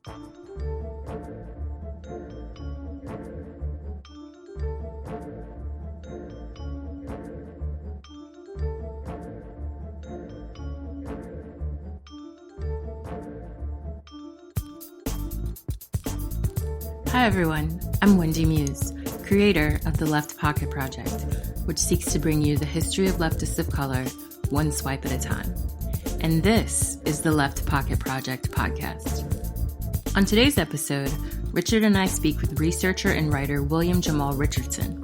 Hi everyone, I'm Wendy Muse, creator of the LeftPOC Project, which seeks to bring you the history of leftists of color, one swipe at a time. And this is the LeftPOC Project podcast. On today's episode, Richard and I speak with researcher and writer William Jamal Richardson.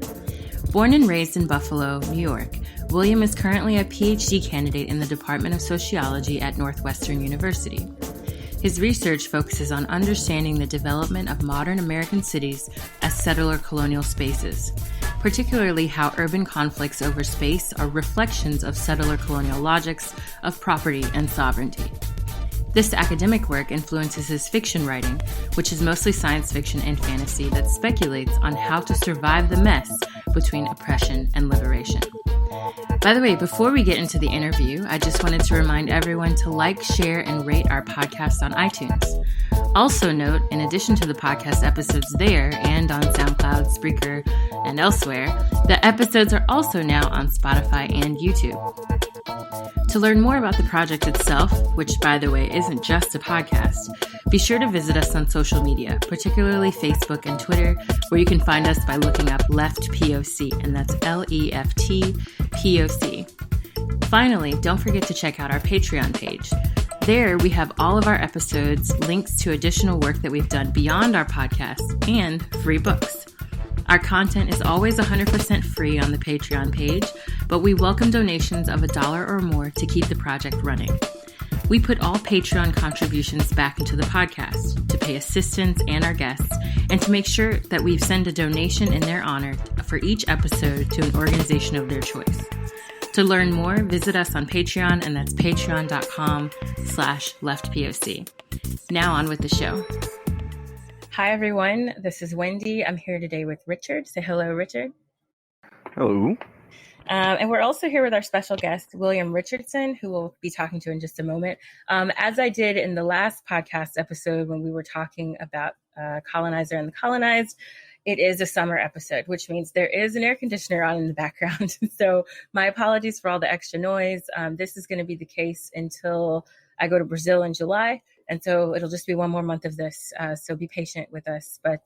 Born and raised in Buffalo, New York, William is currently a PhD candidate in the Department of Sociology at Northwestern University. His research focuses on understanding the development of modern American cities as settler colonial spaces, particularly how urban conflicts over space are reflections of settler colonial logics of property and sovereignty. This academic work influences his fiction writing, which is mostly science fiction and fantasy that speculates on how to survive the mess between oppression and liberation. By the way, before we get into the interview, I just wanted to remind everyone to like, share, and rate our podcast on iTunes. Also note, in addition to the podcast episodes there and on Soundcloud, Spreaker, and elsewhere, the episodes are also now on Spotify and YouTube. To learn more about the project itself, which by the way isn't just a podcast, be sure to visit us on social media, particularly Facebook and Twitter, where you can find us by looking up LeftPOC, and that's LeftPOC. Finally, don't forget to check out our Patreon page. There we have all of our episodes, links to additional work that we've done beyond our podcast, and free books. Our content is always 100% free on the Patreon page, but we welcome donations of $1 or more to keep the project running. We put all Patreon contributions back into the podcast to pay assistants and our guests, and to make sure that we send a donation in their honor for each episode to an organization of their choice. To learn more, visit us on Patreon, and that's patreon.com/LeftPOC. Now on with the show. Hi, everyone. This is Wendy. I'm here today with Richard. Say hello, Richard. Hello. And we're also here with our special guest, William Richardson, who we'll be talking to in just a moment. As I did in the last podcast episode when we were talking about colonizer and the colonized, it is a summer episode, which means there is an air conditioner on in the background. So my apologies for all the extra noise. This is going to be the case until I go to Brazil in July. And so it'll just be one more month of this. So be patient with us. But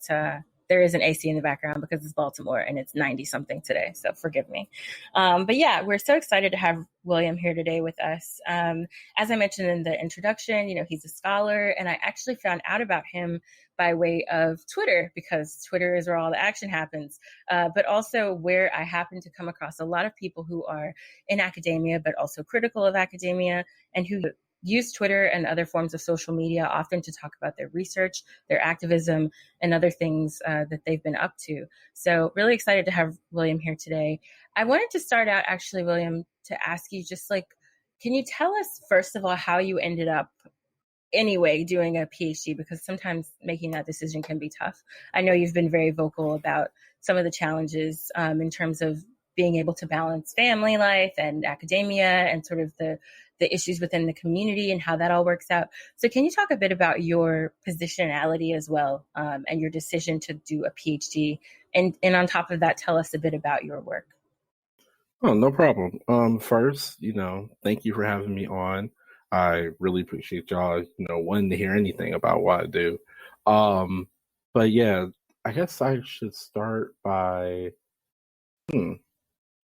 there is an AC in the background because it's Baltimore and it's 90 something today. So forgive me. But yeah, we're so excited to have William here today with us. As I mentioned in the introduction, he's a scholar, and I actually found out about him by way of Twitter, because Twitter is where all the action happens, but also where I happen to come across a lot of people who are in academia, but also critical of academia, and who use Twitter and other forms of social media often to talk about their research, their activism, and other things that they've been up to. So really excited to have William here today. I wanted to start out, actually, William, to ask you just can you tell us, first of all, how you ended up anyway doing a PhD? Because sometimes making that decision can be tough. I know you've been very vocal about some of the challenges in terms of being able to balance family life and academia and sort of the issues within the community and how that all works out. So can you talk a bit about your positionality as well, and your decision to do a PhD? And on top of that, tell us a bit about your work. Oh, no problem. First, thank you for having me on. I really appreciate y'all, wanting to hear anything about what I do. But yeah, I guess I should start by,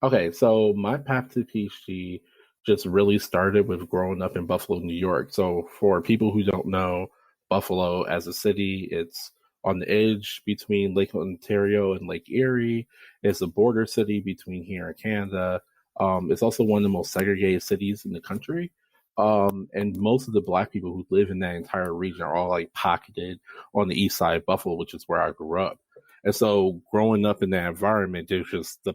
Okay, so my path to PhD just really started with growing up in Buffalo, New York. So for people who don't know, Buffalo as a city, it's on the edge between Lake Ontario and Lake Erie. It's a border city between here and Canada. It's also one of the most segregated cities in the country. And most of the Black people who live in that entire region are all pocketed on the east side of Buffalo, which is where I grew up. And so growing up in that environment, there's just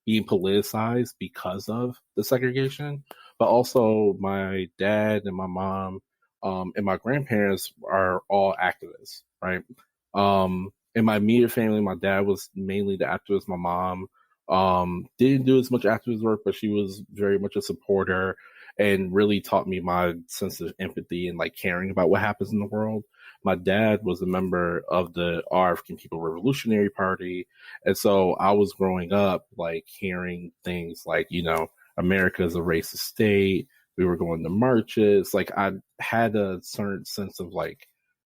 being politicized because of the segregation. But also my dad and my mom and my grandparents are all activists, right? In my immediate family, my dad was mainly the activist. My mom didn't do as much activist work, but she was very much a supporter. and really taught me my sense of empathy and like caring about what happens in the world. My dad was a member of the African People Revolutionary Party. And so I was growing up like hearing things like, America is a racist state. We were going to marches. Like I had a certain sense of like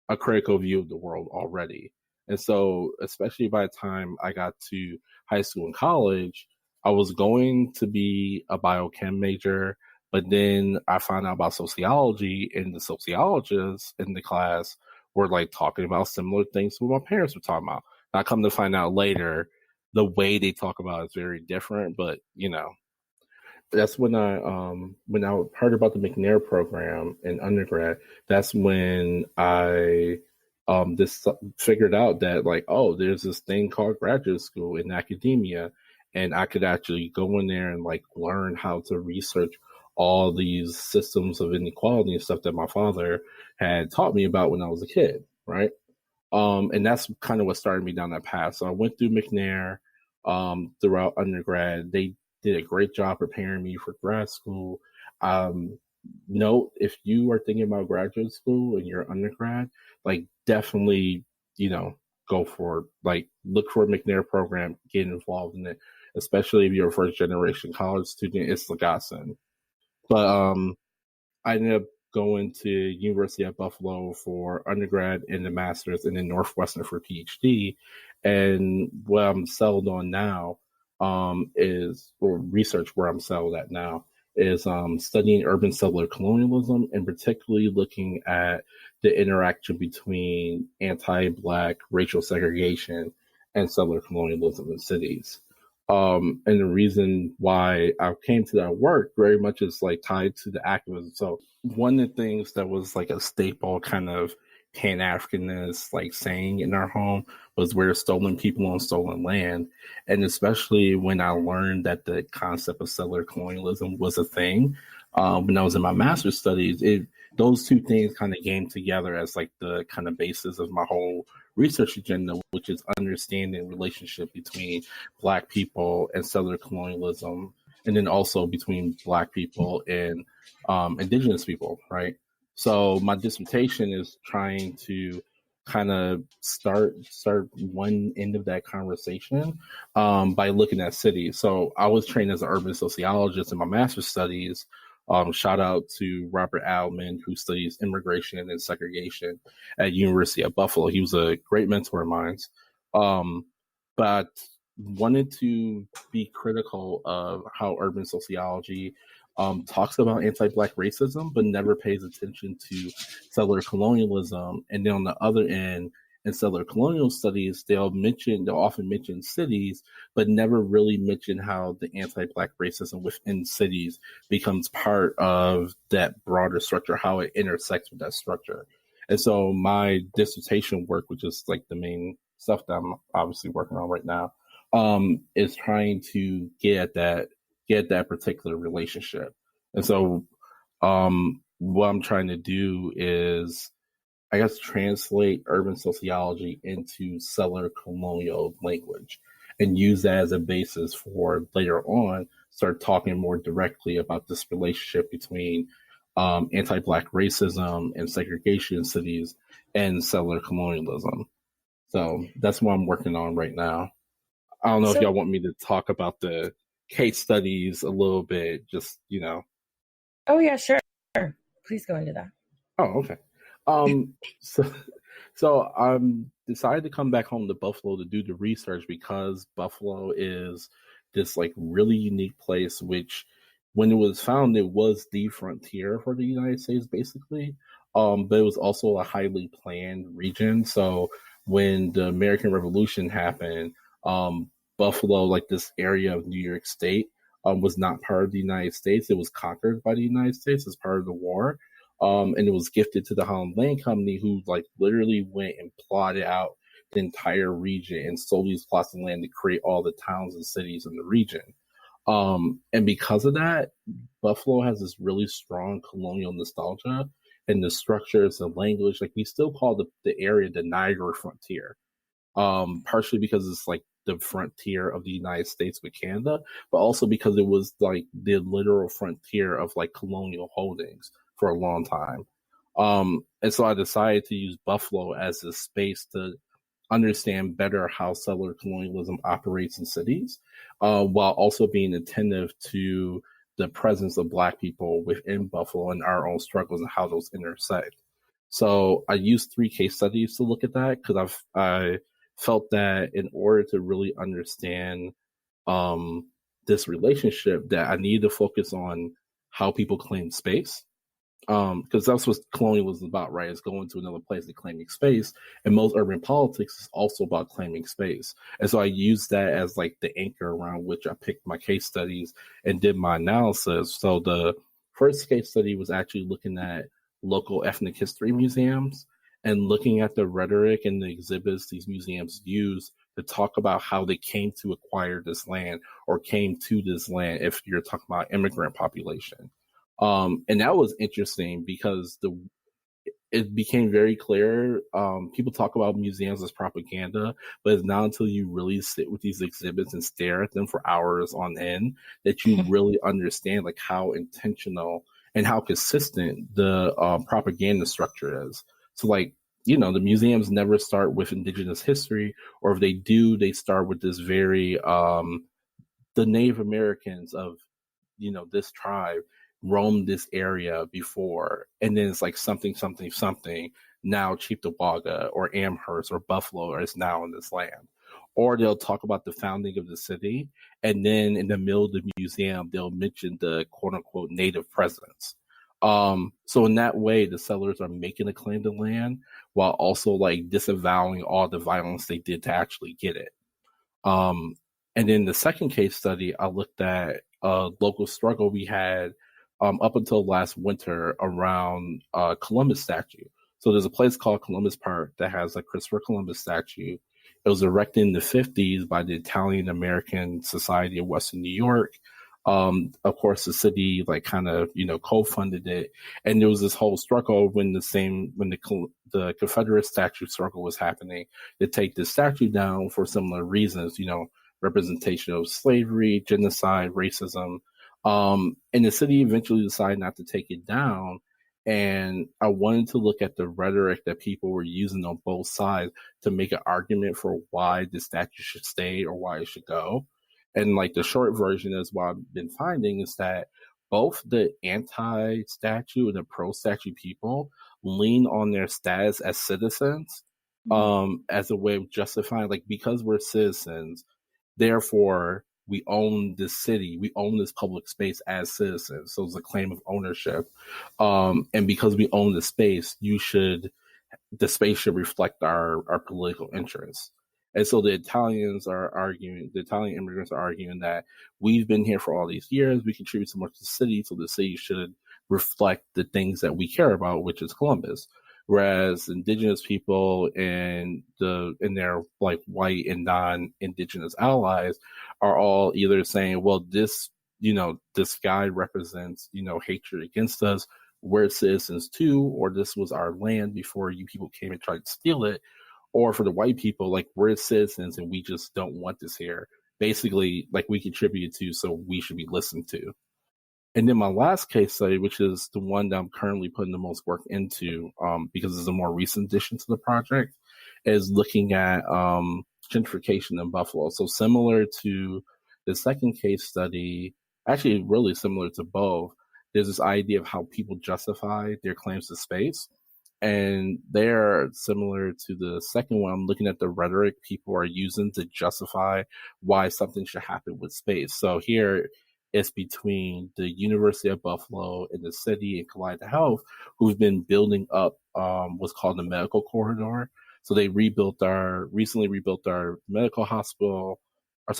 a critical view of the world already. And so, especially by the time I got to high school and college, I was going to be a biochem major, but then I found out about sociology, and the sociologists in the class were like talking about similar things to what my parents were talking about. And I come to find out later, the way they talk about it is very different, but that's when I heard about the McNair program in undergrad. That's when I just figured out that like, oh, there's this thing called graduate school in academia, and I could actually go in there and like learn how to research all these systems of inequality and stuff that my father had taught me about when I was a kid, right? And that's kind of what started me down that path. So I went through McNair throughout undergrad. They did a great job preparing me for grad school. Note, if you are thinking about graduate school and you're undergrad, like definitely, go for it. Like look for a McNair program, get involved in it, especially if you're a first generation college student. It's the godsend. But I ended up going to University at Buffalo for undergrad and the master's, and then Northwestern for PhD. And what I'm settled on now or research where I'm settled at now is studying urban settler colonialism, and particularly looking at the interaction between anti-Black racial segregation and settler colonialism in cities. And the reason why I came to that work very much is like tied to the activism. So one of the things that was like a staple kind of Pan-Africanist like saying in our home was we're stolen people on stolen land. And especially when I learned that the concept of settler colonialism was a thing, when I was in my master's studies, those two things kind of came together as like the kind of basis of my whole research agenda, which is understanding the relationship between Black people and settler colonialism, and then also between Black people and Indigenous people, right? So my dissertation is trying to kind of start one end of that conversation by looking at cities. So I was trained as an urban sociologist in my master's studies. Shout out to Robert Alman, who studies immigration and segregation at University of Buffalo. He was a great mentor of mine, but wanted to be critical of how urban sociology talks about anti-Black racism, but never pays attention to settler colonialism. And then on the other end, in settler colonial studies, they'll often mention cities, but never really mention how the anti-Black racism within cities becomes part of that broader structure, how it intersects with that structure. And so my dissertation work, which is like the main stuff that I'm obviously working on right now, is trying to get that particular relationship. And so what I'm trying to do is, I guess, translate urban sociology into settler colonial language and use that as a basis for later on start talking more directly about this relationship between anti-Black racism and segregation in cities and settler colonialism. So that's what I'm working on right now. I don't know if y'all want me to talk about the case studies a little bit, just, Oh, yeah, sure. Please go into that. Oh, okay. So decided to come back home to Buffalo to do the research because Buffalo is this like really unique place, which when it was found, it was the frontier for the United States, basically. But it was also a highly planned region. So when the American Revolution happened, Buffalo, like this area of New York State, was not part of the United States. It was conquered by the United States as part of the war. And it was gifted to the Holland Land Company, who like literally went and plotted out the entire region and sold these plots of land to create all the towns and cities in the region. And because of that, Buffalo has this really strong colonial nostalgia, and the structures, the language. Like we still call the area the Niagara frontier, partially because it's like the frontier of the United States with Canada, but also because it was like the literal frontier of like colonial holdings for a long time. And so I decided to use Buffalo as a space to understand better how settler colonialism operates in cities, while also being attentive to the presence of Black people within Buffalo and our own struggles and how those intersect. So I used 3 case studies to look at that because I felt that in order to really understand this relationship, that I needed to focus on how people claim space, because that's what colonial was about, right? It's going to another place and claiming space. And most urban politics is also about claiming space. And so I used that as like the anchor around which I picked my case studies and did my analysis. So the first case study was actually looking at local ethnic history museums and looking at the rhetoric and the exhibits these museums use to talk about how they came to acquire this land or came to this land if you're talking about immigrant population. And that was interesting because it became very clear. People talk about museums as propaganda, but it's not until you really sit with these exhibits and stare at them for hours on end that you really understand like how intentional and how consistent the propaganda structure is. So like, the museums never start with Indigenous history, or if they do, they start with this very, the Native Americans of, this tribe roamed this area before, and then it's like something, something, something. Now Cheektowaga or Amherst or Buffalo is now in this land. Or they'll talk about the founding of the city, and then in the middle of the museum, they'll mention the quote unquote native presence. So in that way, the settlers are making a claim to land while also like disavowing all the violence they did to actually get it. And then the second case study, I looked at a local struggle we had up until last winter around Columbus statue. So there's a place called Columbus Park that has a Christopher Columbus statue. It was erected in the 50s by the Italian American Society of Western New York. Of course, the city like kind of co-funded it, and there was this whole struggle when the Confederate statue struggle was happening to take the statue down for similar reasons, representation of slavery, genocide, racism. And the city eventually decided not to take it down. And I wanted to look at the rhetoric that people were using on both sides to make an argument for why the statue should stay or why it should go. And like the short version is what I've been finding is that both the anti-statue and the pro-statue people lean on their status as citizens as a way of justifying, like, because we're citizens, therefore we own this city, we own this public space as citizens. So it's a claim of ownership. And because we own the space, the space should reflect our political interests. And so the Italian immigrants are arguing that we've been here for all these years, we contribute so much to the city, so the city should reflect the things that we care about, which is Columbus. Whereas indigenous people and their like white and non-indigenous allies are all either saying, well, this guy represents, hatred against us. We're citizens too, or this was our land before you people came and tried to steal it. Or for the white people, like, we're citizens and we just don't want this here. Basically, like, we contribute to, so we should be listened to. And then my last case study, which is the one that I'm currently putting the most work into, because it's a more recent addition to the project, is looking at gentrification in Buffalo. So similar to the second case study, actually really similar to both, there's this idea of how people justify their claims to space. And they're similar to the second one. I'm looking at the rhetoric people are using to justify why something should happen with space. So here it's between the University of Buffalo and the city and Collider Health, who've been building up what's called the medical corridor. So they recently rebuilt our medical hospital,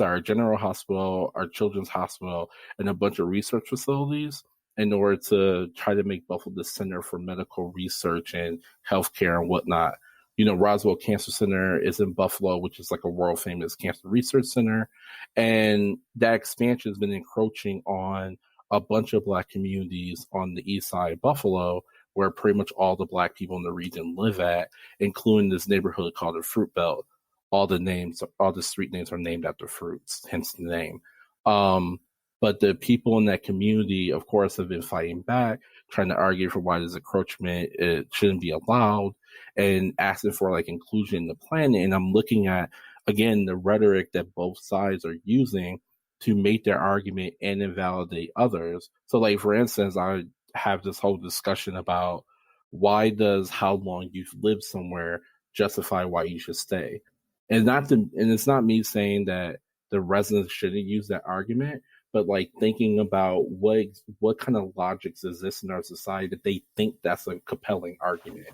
our general hospital, our children's hospital, and a bunch of research facilities, in order to try to make Buffalo the center for medical research and healthcare and whatnot. Roswell Cancer Center is in Buffalo, which is like a world famous cancer research center. And that expansion has been encroaching on a bunch of Black communities on the east side of Buffalo, where pretty much all the Black people in the region live at, including this neighborhood called the Fruit Belt. all the street names are named after fruits, hence the name. Um, but the people in that community, of course, have been fighting back, trying to argue for why this encroachment it shouldn't be allowed, and asking for like inclusion in the plan. And I'm looking at again the rhetoric that both sides are using to make their argument and invalidate others. So, like for instance, I have this whole discussion about why does how long you've lived somewhere justify why you should stay, and it's not me saying that the residents shouldn't use that argument, but like thinking about what kind of logics exist in our society that they think that's a compelling argument.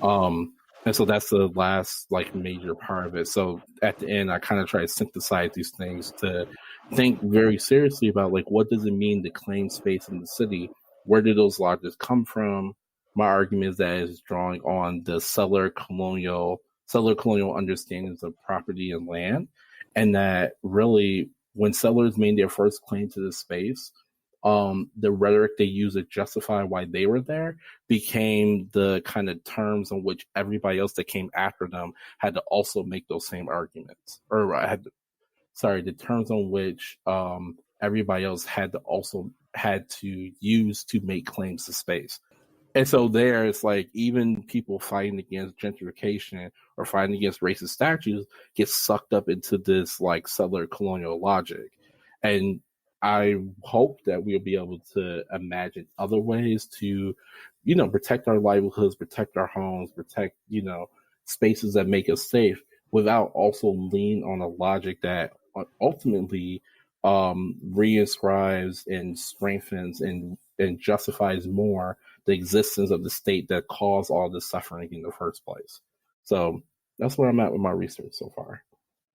Um, and so that's the last like major part of it. So at the end, I kind of try to synthesize these things to think very seriously about like what does it mean to claim space in the city? Where did those logics come from? My argument is that it's drawing on the settler colonial understandings of property and land, and that really when settlers made their first claim to this space, the rhetoric they used to justify why they were there became the kind of terms on which everybody else that came after them had to also make those same arguments, the terms on which everybody else had to use to make claims to space. And so there, it's like even people fighting against gentrification or fighting against racist statues get sucked up into this like settler colonial logic. And I hope that we'll be able to imagine other ways to, protect our livelihoods, protect our homes, protect, spaces that make us safe without also leaning on a logic that ultimately reinscribes and strengthens and justifies more the existence of the state that caused all this suffering in the first place. So that's where I'm at with my research so far.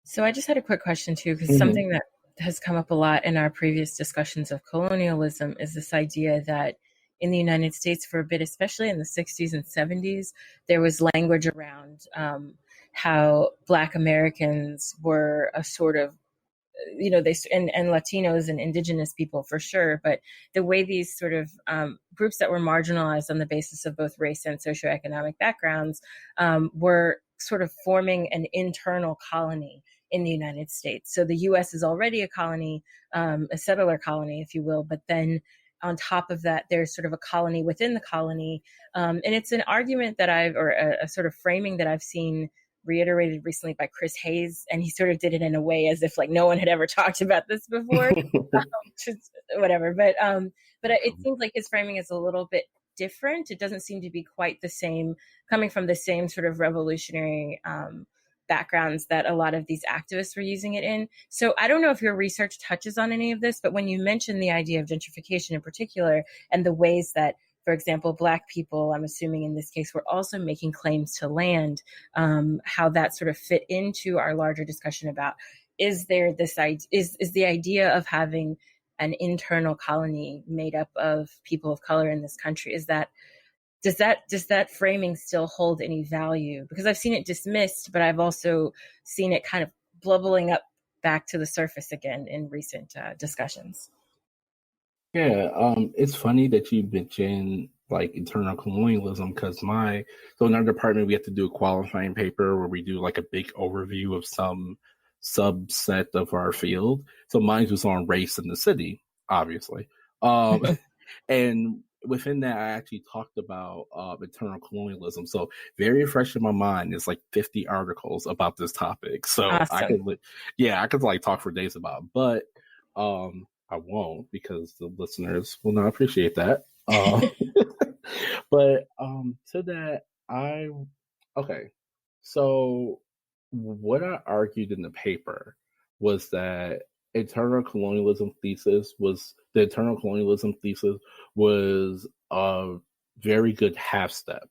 So I just had a quick question too, because something that has come up a lot in our previous discussions of colonialism is this idea that in the United States for a bit, especially in the 60s and 70s, there was language around how Black Americans were a sort of and Latinos and indigenous people for sure, but the way these sort of groups that were marginalized on the basis of both race and socioeconomic backgrounds were sort of forming an internal colony in the United States. So the U.S. is already a colony, a settler colony, if you will, but then on top of that, there's sort of a colony within the colony. And it's an argument that a sort of framing that I've seen reiterated recently by Chris Hayes, and he sort of did it in a way as if like no one had ever talked about this before. Whatever, but it seems like his framing is a little bit different. It doesn't seem to be quite the same, coming from the same sort of revolutionary backgrounds that a lot of these activists were using it in. So I don't know if your research touches on any of this, but when you mention the idea of gentrification in particular and the ways that, for example, Black people, I'm assuming in this case, were also making claims to land, how that sort of fit into our larger discussion about is the idea of having an internal colony made up of people of color in this country, does that framing still hold any value? Because I've seen it dismissed, but I've also seen it kind of bubbling up back to the surface again in recent discussions. Yeah, it's funny that you mentioned like internal colonialism because in our department we have to do a qualifying paper where we do like a big overview of some subset of our field. So mine was on race in the city, obviously, and within that I actually talked about internal colonialism. So very fresh in my mind is like 50 articles about this topic. So awesome. I could like talk for days about it, but I won't because the listeners will not appreciate that. But to that, so what I argued in the paper was that the internal colonialism thesis was a very good half step,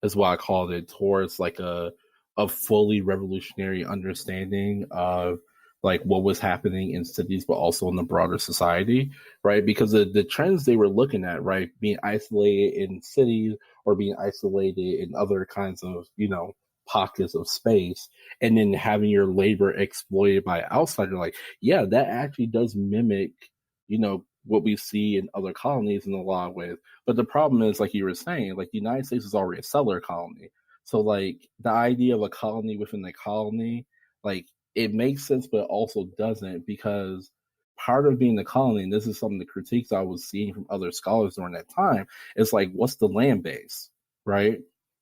is what I called it, towards like a fully revolutionary understanding of like what was happening in cities, but also in the broader society, right? Because the trends they were looking at, right, being isolated in cities or being isolated in other kinds of, pockets of space, and then having your labor exploited by outsiders, like, yeah, that actually does mimic, what we see in other colonies in a lot of ways. But the problem is, like you were saying, like the United States is already a settler colony. So like the idea of a colony within a colony, like it makes sense, but it also doesn't, because part of being a colony, and this is some of the critiques I was seeing from other scholars during that time, is like, what's the land base, right?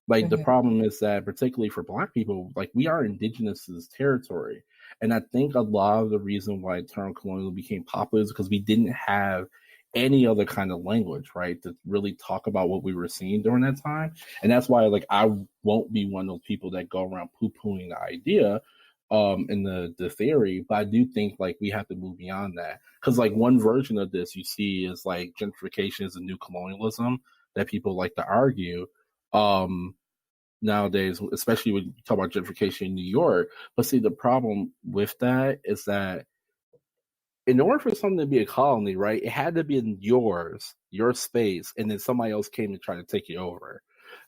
Like the problem is that particularly for Black people, like we are indigenous to this territory. And I think a lot of the reason why term colonial became popular is because we didn't have any other kind of language, right, to really talk about what we were seeing during that time. And that's why, like, I won't be one of those people that go around poo-pooing the idea and the theory, but I do think like we have to move beyond that, because like one version of this you see is like gentrification is a new colonialism that people like to argue nowadays, especially when you talk about gentrification in New York. But see, the problem with that is that in order for something to be a colony, right, it had to be in your space, and then somebody else came to try to take it over.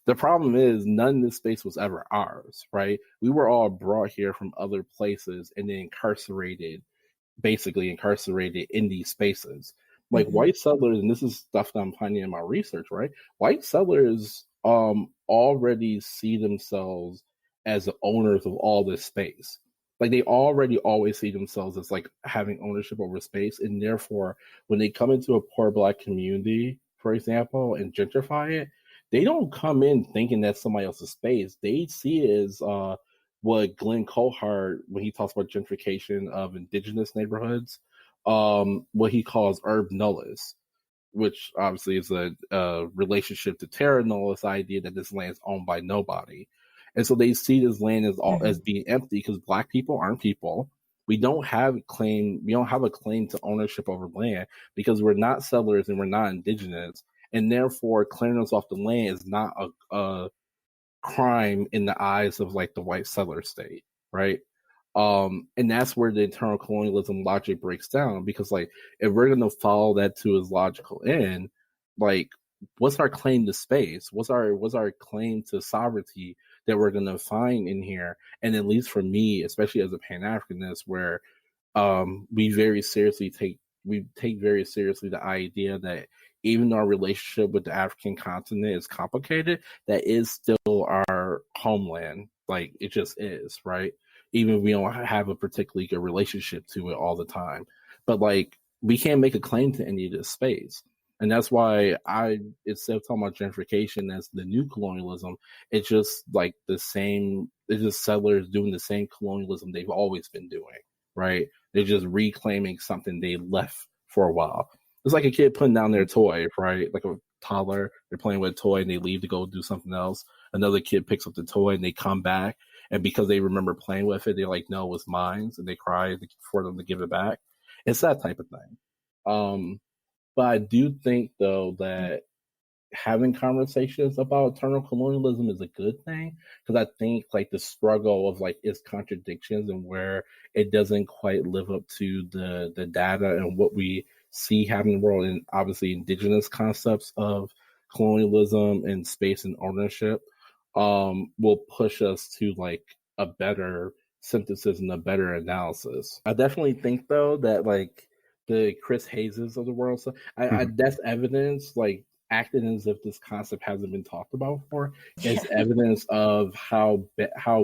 The problem is none of this space was ever ours, right? We were all brought here from other places and then basically incarcerated in these spaces. Like white settlers, and this is stuff that I'm finding in my research, right? White settlers already see themselves as the owners of all this space. Like they already always see themselves as like having ownership over space, and therefore when they come into a poor Black community, for example, and gentrify it, they don't come in thinking that's somebody else's space. They see it as what Glenn Cohart, when he talks about gentrification of indigenous neighborhoods, what he calls urb nullis, which obviously is a relationship to terra nullis, idea that this land is owned by nobody. And so they see this land as being empty because Black people aren't people. We don't have a claim to ownership over land because we're not settlers and we're not indigenous. And therefore, clearing us off the land is not a crime in the eyes of like the white settler state, right? And that's where the internal colonialism logic breaks down, because like if we're gonna follow that to its logical end, like what's our claim to space? What's our claim to sovereignty that we're gonna find in here? And at least for me, especially as a Pan-Africanist, where we take very seriously the idea that even though our relationship with the African continent is complicated, that is still our homeland. Like it just is, right? Even if we don't have a particularly good relationship to it all the time. But like we can't make a claim to any of this space. And that's why instead of talking about gentrification as the new colonialism, it's just like it's just settlers doing the same colonialism they've always been doing, right? They're just reclaiming something they left for a while. It's like a kid putting down their toy, right? Like a toddler, they're playing with a toy and they leave to go do something else. Another kid picks up the toy and they come back. And because they remember playing with it, they're like, no, it was mine. And they cry for them to give it back. It's that type of thing. But I do think, though, that having conversations about eternal colonialism is a good thing, because I think like the struggle of like its contradictions and where it doesn't quite live up to the data and what we see happening in the world, and obviously indigenous concepts of colonialism and space and ownership will push us to like a better synthesis and a better analysis. I definitely think though that like the Chris Hayeses of the world, so that's evidence, like acting as if this concept hasn't been talked about before, is evidence of how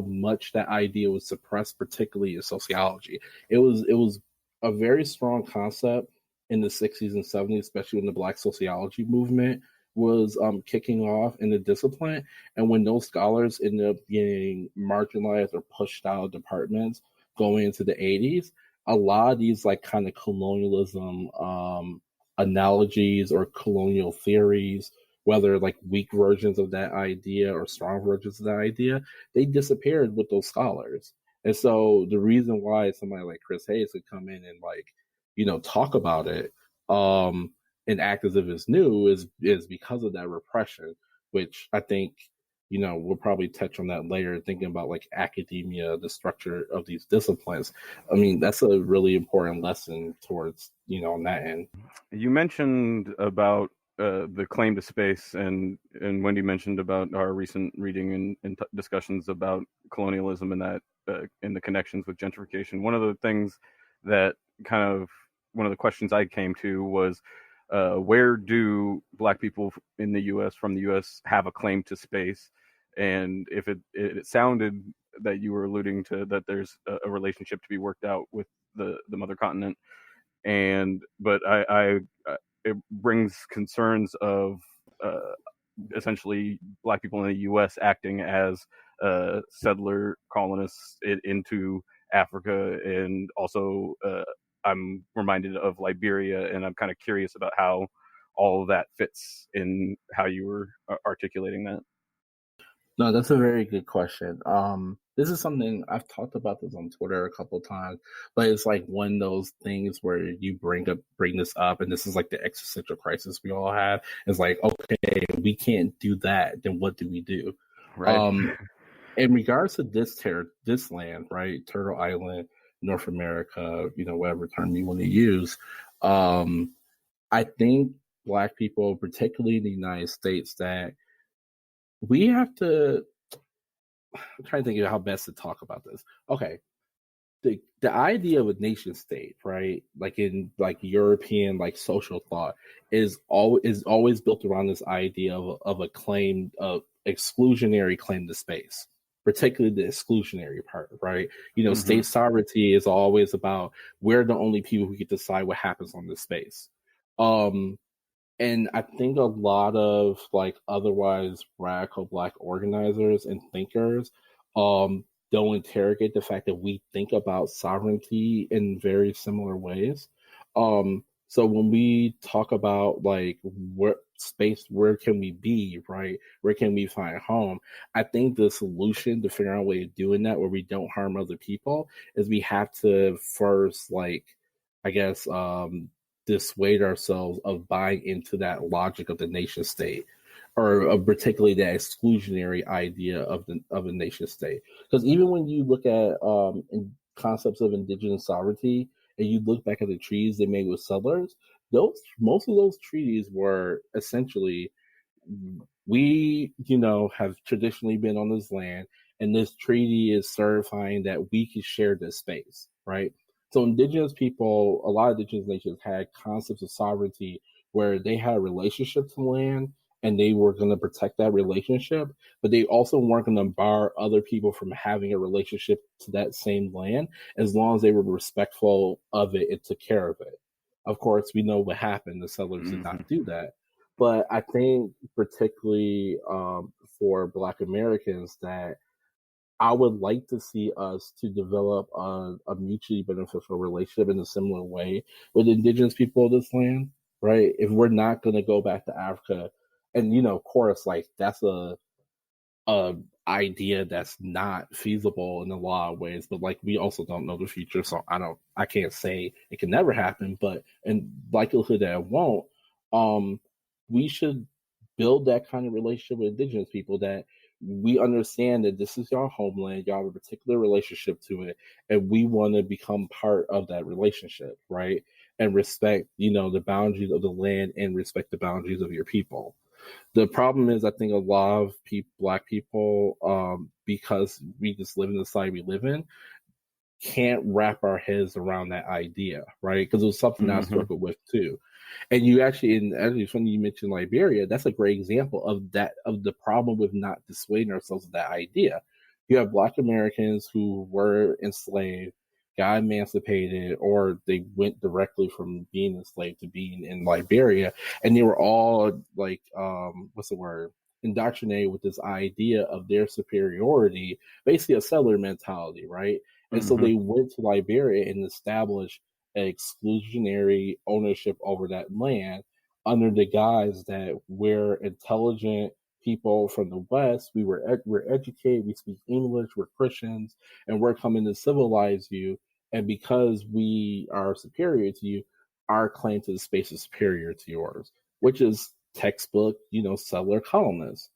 much that idea was suppressed, particularly in sociology. It was a very strong concept in the 60s and 70s, especially when the Black sociology movement was kicking off in the discipline. And when those scholars ended up getting marginalized or pushed out of departments going into the 80s, a lot of these like kind of colonialism analogies or colonial theories, whether like weak versions of that idea or strong versions of that idea, they disappeared with those scholars. And so the reason why somebody like Chris Hayes could come in and like, talk about it and act as if it's new is because of that repression, which I think, we'll probably touch on that later, thinking about like academia, the structure of these disciplines. I mean, that's a really important lesson towards, on that end. You mentioned about the claim to space, and Wendy mentioned about our recent reading and discussions about colonialism and that in the connections with gentrification. One of the things that one of the questions I came to was, where do Black people in the U.S. from the U.S. have a claim to space? And if it sounded that you were alluding to that there's a relationship to be worked out with the mother continent, but it brings concerns of essentially Black people in the U.S. acting as settler colonists into Africa, and also I'm reminded of Liberia, and I'm kind of curious about how all of that fits in how you were articulating that. No, that's a very good question. This is something I've talked about this on Twitter a couple of times, but it's like one of those things where you bring this up, and this is like the existential crisis we all have. It's like, okay, we can't do that, then what do we do? Right. In regards to this land, right, Turtle Island, North America, whatever term you want to use, I think Black people, particularly in the United States, that we have to. I'm trying to think of how best to talk about this. Okay, the idea of a nation state, right? Like in European social thought, is always built around this idea of a claim of exclusionary claim to space, particularly the exclusionary part, right? State sovereignty is always about we're the only people who get to decide what happens on this space. And I think a lot of otherwise radical Black organizers and thinkers don't interrogate the fact that we think about sovereignty in very similar ways. So when we talk about where can we be, right? Where can we find home? I think the solution to figure out a way of doing that where we don't harm other people is we have to first dissuade ourselves of buying into that logic of the nation state, or particularly that exclusionary idea of a nation state. Because even when you look at concepts of indigenous sovereignty, and you look back at the treaties they made with settlers, most of those treaties were essentially, we have traditionally been on this land, and this treaty is certifying that we can share this space, right? So indigenous people, a lot of indigenous nations had concepts of sovereignty where they had a relationship to land and they were going to protect that relationship, but they also weren't going to bar other people from having a relationship to that same land as long as they were respectful of it and took care of it. Of course, we know what happened. The settlers did not do that. But I think particularly for Black Americans that I would like to see us to develop a mutually beneficial relationship in a similar way with indigenous people of this land, right? If we're not going to go back to Africa, and of course, that's a idea that's not feasible in a lot of ways, but we also don't know the future, so I can't say it can never happen, but in likelihood that it won't, we should build that kind of relationship with indigenous people, that we understand that this is your homeland, y'all have a particular relationship to it, and we want to become part of that relationship, right? And respect, the boundaries of the land and respect the boundaries of your people. The problem is, I think a lot of Black people, because we just live in the society we live in, can't wrap our heads around that idea, right? Because it was something I struggled with too. And you actually, it's funny you mentioned Liberia. That's a great example of the problem with not dissuading ourselves of that idea. You have Black Americans who were enslaved, got emancipated, or they went directly from being enslaved to being in Liberia, and they were all indoctrinated with this idea of their superiority, basically a settler mentality, right? And so they went to Liberia and established an exclusionary ownership over that land under the guise that we're intelligent people from the West, we're educated, we speak English, we're Christians, and we're coming to civilize you. And because we are superior to you, our claim to the space is superior to yours, which is textbook, settler colonists.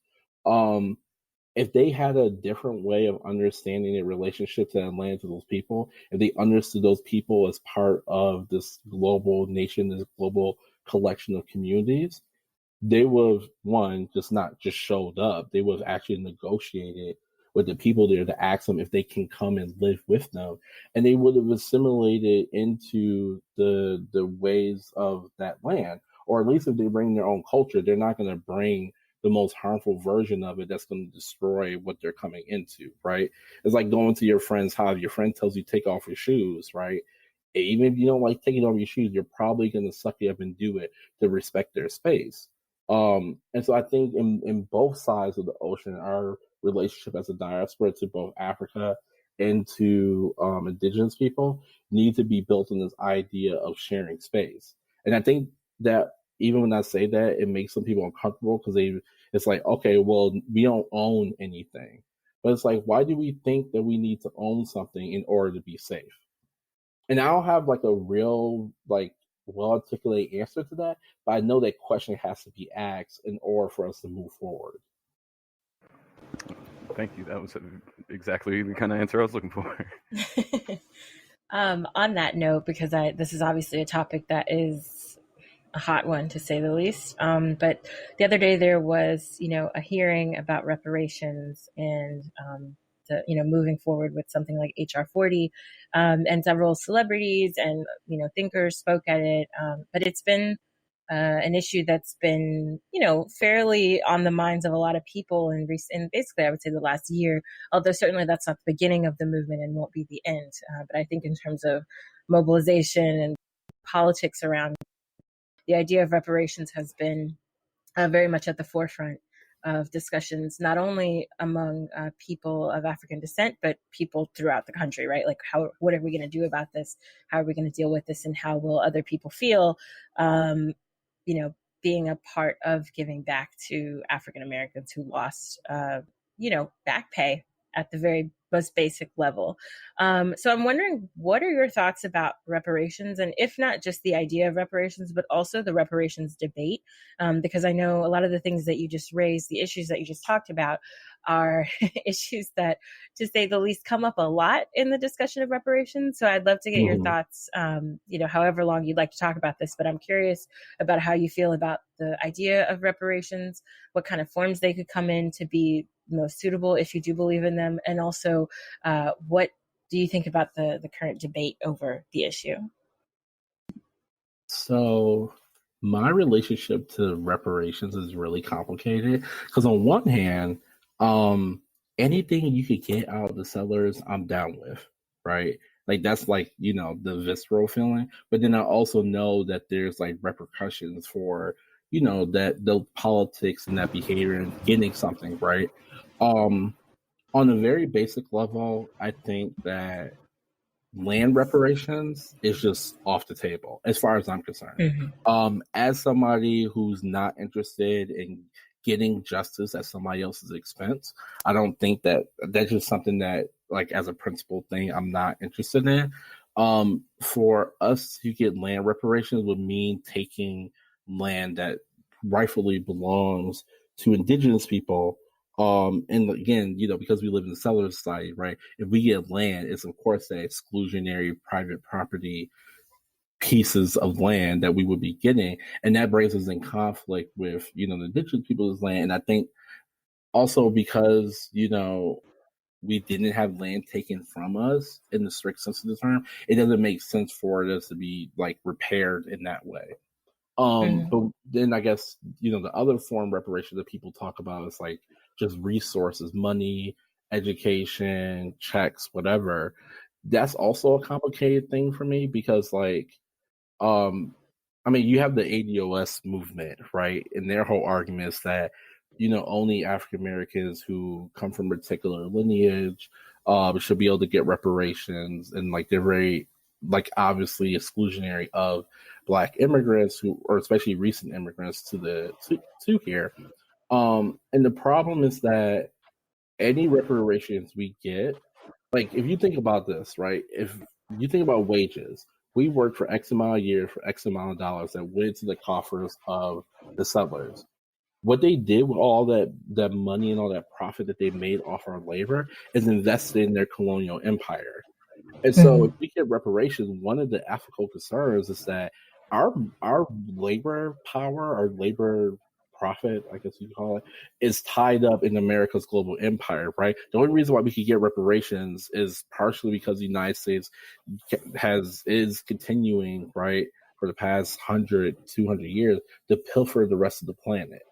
If they had a different way of understanding the relationship to that land, to those people, if they understood those people as part of this global nation, this global collection of communities, they would have, not just showed up. They would have actually negotiated with the people there to ask them if they can come and live with them. And they would have assimilated into the ways of that land. Or at least if they bring their own culture, they're not going to bring the most harmful version of it that's going to destroy what they're coming into, right? It's like going to your friend's house. Your friend tells you take off your shoes, right? Even if you don't like taking off your shoes, you're probably going to suck you up and do it to respect their space. And so I think in both sides of the ocean, our relationship as a diaspora to both Africa and to indigenous people need to be built on this idea of sharing space. And I think that even when I say that, it makes some people uncomfortable because it's like, okay, well, we don't own anything. But it's like, why do we think that we need to own something in order to be safe? And I don't have like a real, like, well-articulated answer to that, but I know that question has to be asked in order for us to move forward. Thank you. That was exactly the kind of answer I was looking for. On that note, because this is obviously a topic that is a hot one to say the least. But the other day there was, a hearing about reparations and moving forward with something like HR 40, and several celebrities and thinkers spoke at it. But it's been an issue that's been, fairly on the minds of a lot of people in basically, I would say the last year, although certainly that's not the beginning of the movement and won't be the end. But I think in terms of mobilization and politics around, the idea of reparations has been very much at the forefront of discussions, not only among people of African descent, but people throughout the country, right? Like, what are we going to do about this? How are we going to deal with this? And how will other people feel, being a part of giving back to African Americans who lost, back pay at the very most basic level. So I'm wondering, what are your thoughts about reparations? And if not just the idea of reparations, but also the reparations debate? Because I know a lot of the things that you just raised, the issues that you just talked about, are issues that, to say the least, come up a lot in the discussion of reparations. So I'd love to get your thoughts, however long you'd like to talk about this, but I'm curious about how you feel about the idea of reparations, what kind of forms they could come in to be most suitable if you do believe in them, and also what do you think about the current debate over the issue? So my relationship to reparations is really complicated because on one hand, anything you could get out of the settlers, I'm down with, right? Like, that's like, the visceral feeling. But then I also know that there's like repercussions for, that the politics and that behavior and getting something, right? On a very basic level, I think that land reparations is just off the table as far as I'm concerned. As somebody who's not interested in getting justice at somebody else's expense, I don't think that that's just something that, like, as a principled thing, I'm not interested in. For us to get land reparations would mean taking land that rightfully belongs to indigenous people. And again, because we live in the settler society, right? If we get land, it's of course that exclusionary private property pieces of land that we would be getting, and that brings us in conflict with the indigenous people's land. And I think also because we didn't have land taken from us in the strict sense of the term, it doesn't make sense for us to be like repaired in that way. But then I guess the other form of reparation that people talk about is like just resources, money, education, checks, whatever. That's also a complicated thing for me because, like, you have the ADOS movement, right? And their whole argument is that only African Americans who come from a particular lineage should be able to get reparations, and like they're very, like, obviously exclusionary of Black immigrants or especially recent immigrants to here. And the problem is that any reparations we get, like, if you think about this, right? If you think about wages, we worked for X amount of years for X amount of dollars that went to the coffers of the settlers. What they did with all that money and all that profit that they made off our labor is invested in their colonial empire. And so if we get reparations, one of the ethical concerns is that our labor power, our labor profit, I guess you could call it, is tied up in America's global empire, right? The only reason why we could get reparations is partially because the United States is continuing, right, for the past 100, 200 years to pilfer the rest of the planet.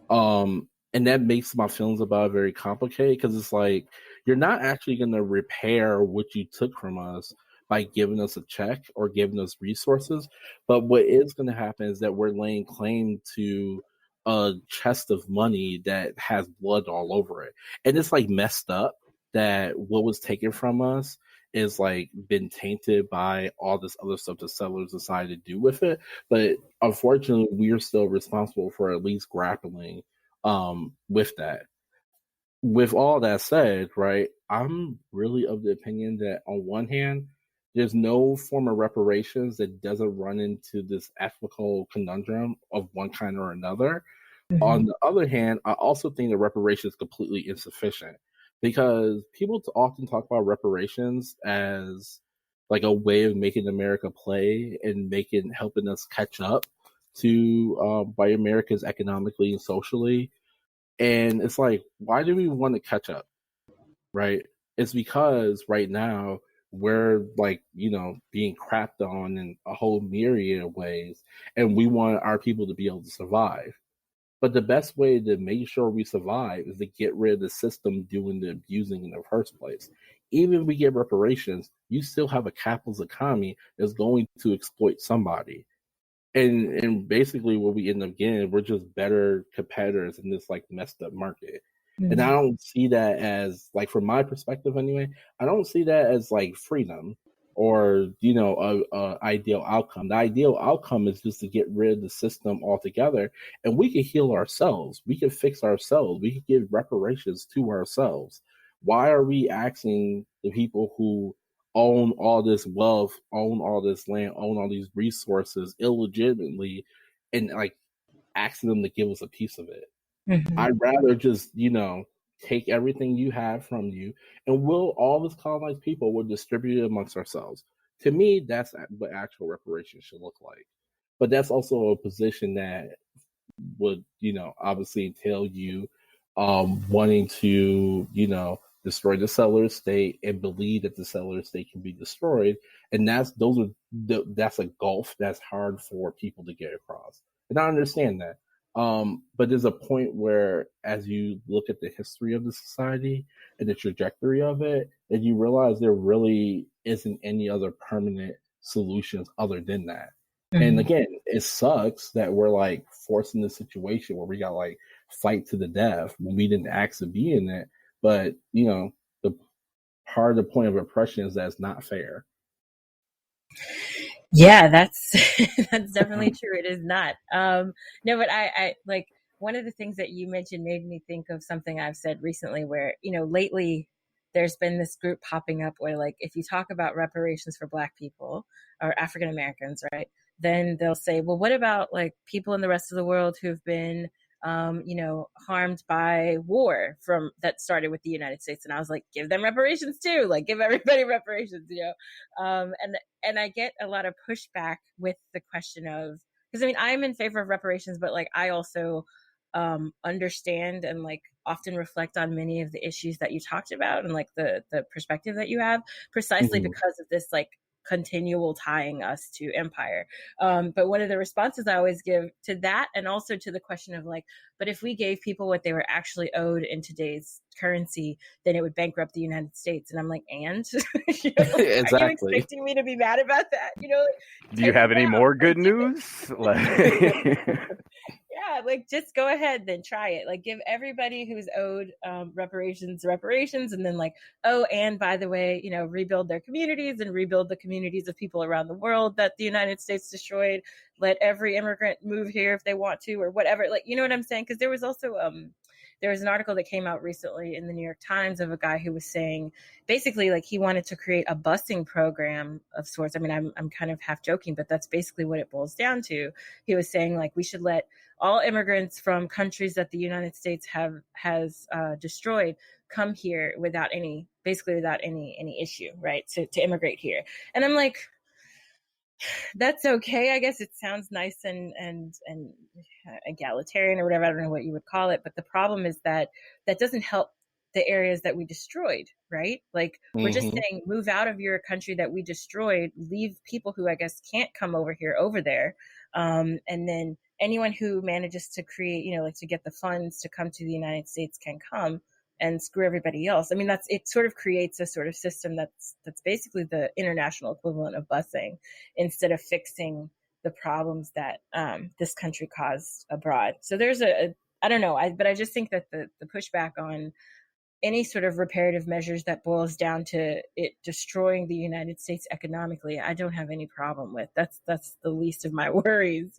And that makes my feelings about it very complicated, because it's like, you're not actually going to repair what you took from us by giving us a check or giving us resources. But what is going to happen is that we're laying claim to a chest of money that has blood all over it. And it's like messed up that what was taken from us is like been tainted by all this other stuff the settlers decided to do with it. But unfortunately, we're still responsible for at least grappling with that. With all that said, right, I'm really of the opinion that on one hand, there's no form of reparations that doesn't run into this ethical conundrum of one kind or another. Mm-hmm. On the other hand, I also think that reparations is completely insufficient, because people often talk about reparations as like a way of making America play and helping us catch up to white Americans economically and socially. And it's like, why do we want to catch up? Right? It's because right now we're like, being crapped on in a whole myriad of ways, and we want our people to be able to survive. But the best way to make sure we survive is to get rid of the system doing the abusing in the first place. Even if we get reparations, you still have a capitalist economy that's going to exploit somebody. And basically what we end up getting, we're just better competitors in this like messed up market. Mm-hmm. And I don't see that as, like, from my perspective anyway, I don't see that as like freedom or, a ideal outcome. The ideal outcome is just to get rid of the system altogether, and we can heal ourselves. We can fix ourselves. We can give reparations to ourselves. Why are we asking the people who own all this wealth, own all this land, own all these resources illegitimately, and like asking them to give us a piece of it? Mm-hmm. I'd rather just, take everything you have from you, and all this colonized people will distribute it amongst ourselves. To me, that's what actual reparations should look like. But that's also a position that would, obviously entail you wanting to, destroy the settler state and believe that the settler state can be destroyed. And that's a gulf that's hard for people to get across. And I understand that. But there's a point where, as you look at the history of the society and the trajectory of it, that you realize there really isn't any other permanent solutions other than that. Mm-hmm. And again, it sucks that we're like forced in this situation where we got like fight to the death when we didn't ask to be in it. But, the part of the point of oppression is that it's not fair. Yeah, that's definitely true. It is not. No, but I like, one of the things that you mentioned made me think of something I've said recently where, lately there's been this group popping up where, like, if you talk about reparations for Black people or African Americans, right, then they'll say, well, what about like people in the rest of the world who've been harmed by war that started with the United States? And I was like, give them reparations too, like give everybody reparations, and I get a lot of pushback with the question of, because I mean, I'm in favor of reparations, but like I also understand and like often reflect on many of the issues that you talked about and like the perspective that you have, precisely mm-hmm. because of this like continual tying us to empire. But one of the responses I always give to that, and also to the question of like, but if we gave people what they were actually owed in today's currency, then it would bankrupt the United States. And I'm like, and exactly. Are you expecting me to be mad about that? Do you have any more good news? Yeah, like just go ahead, then try it. Like give everybody who's owed reparations, and then like, oh, and by the way, rebuild their communities and rebuild the communities of people around the world that the United States destroyed. Let every immigrant move here if they want to, or whatever. Like, you know what I'm saying? Because there was also there was an article that came out recently in the New York Times of a guy who was saying basically like he wanted to create a busing program of sorts. I mean, I'm kind of half joking, but that's basically what it boils down to. He was saying like we should let all immigrants from countries that the United States has destroyed come here without any issue, right? To immigrate here. And I'm like, that's okay. I guess it sounds nice and egalitarian or whatever. I don't know what you would call it. But the problem is that doesn't help the areas that we destroyed, right? Like mm-hmm. we're just saying, move out of your country that we destroyed, leave people who I guess can't come over here over there. And then anyone who manages to create, like to get the funds to come to the United States can come and screw everybody else. I mean, it sort of creates a sort of system that's basically the international equivalent of busing, instead of fixing the problems that this country caused abroad. So there's I don't know, but I just think that the pushback on any sort of reparative measures that boils down to it destroying the United States economically, I don't have any problem with. That's the least of my worries,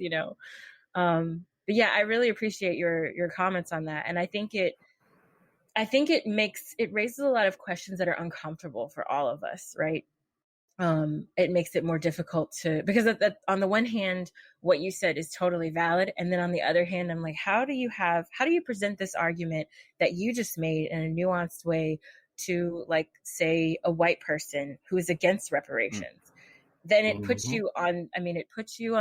But yeah, I really appreciate your comments on that, and I think it raises a lot of questions that are uncomfortable for all of us, right? It makes it more difficult because on the one hand, what you said is totally valid. And then on the other hand, I'm like, how do you present this argument that you just made in a nuanced way to, like, say, a white person who is against reparations? Then it puts you on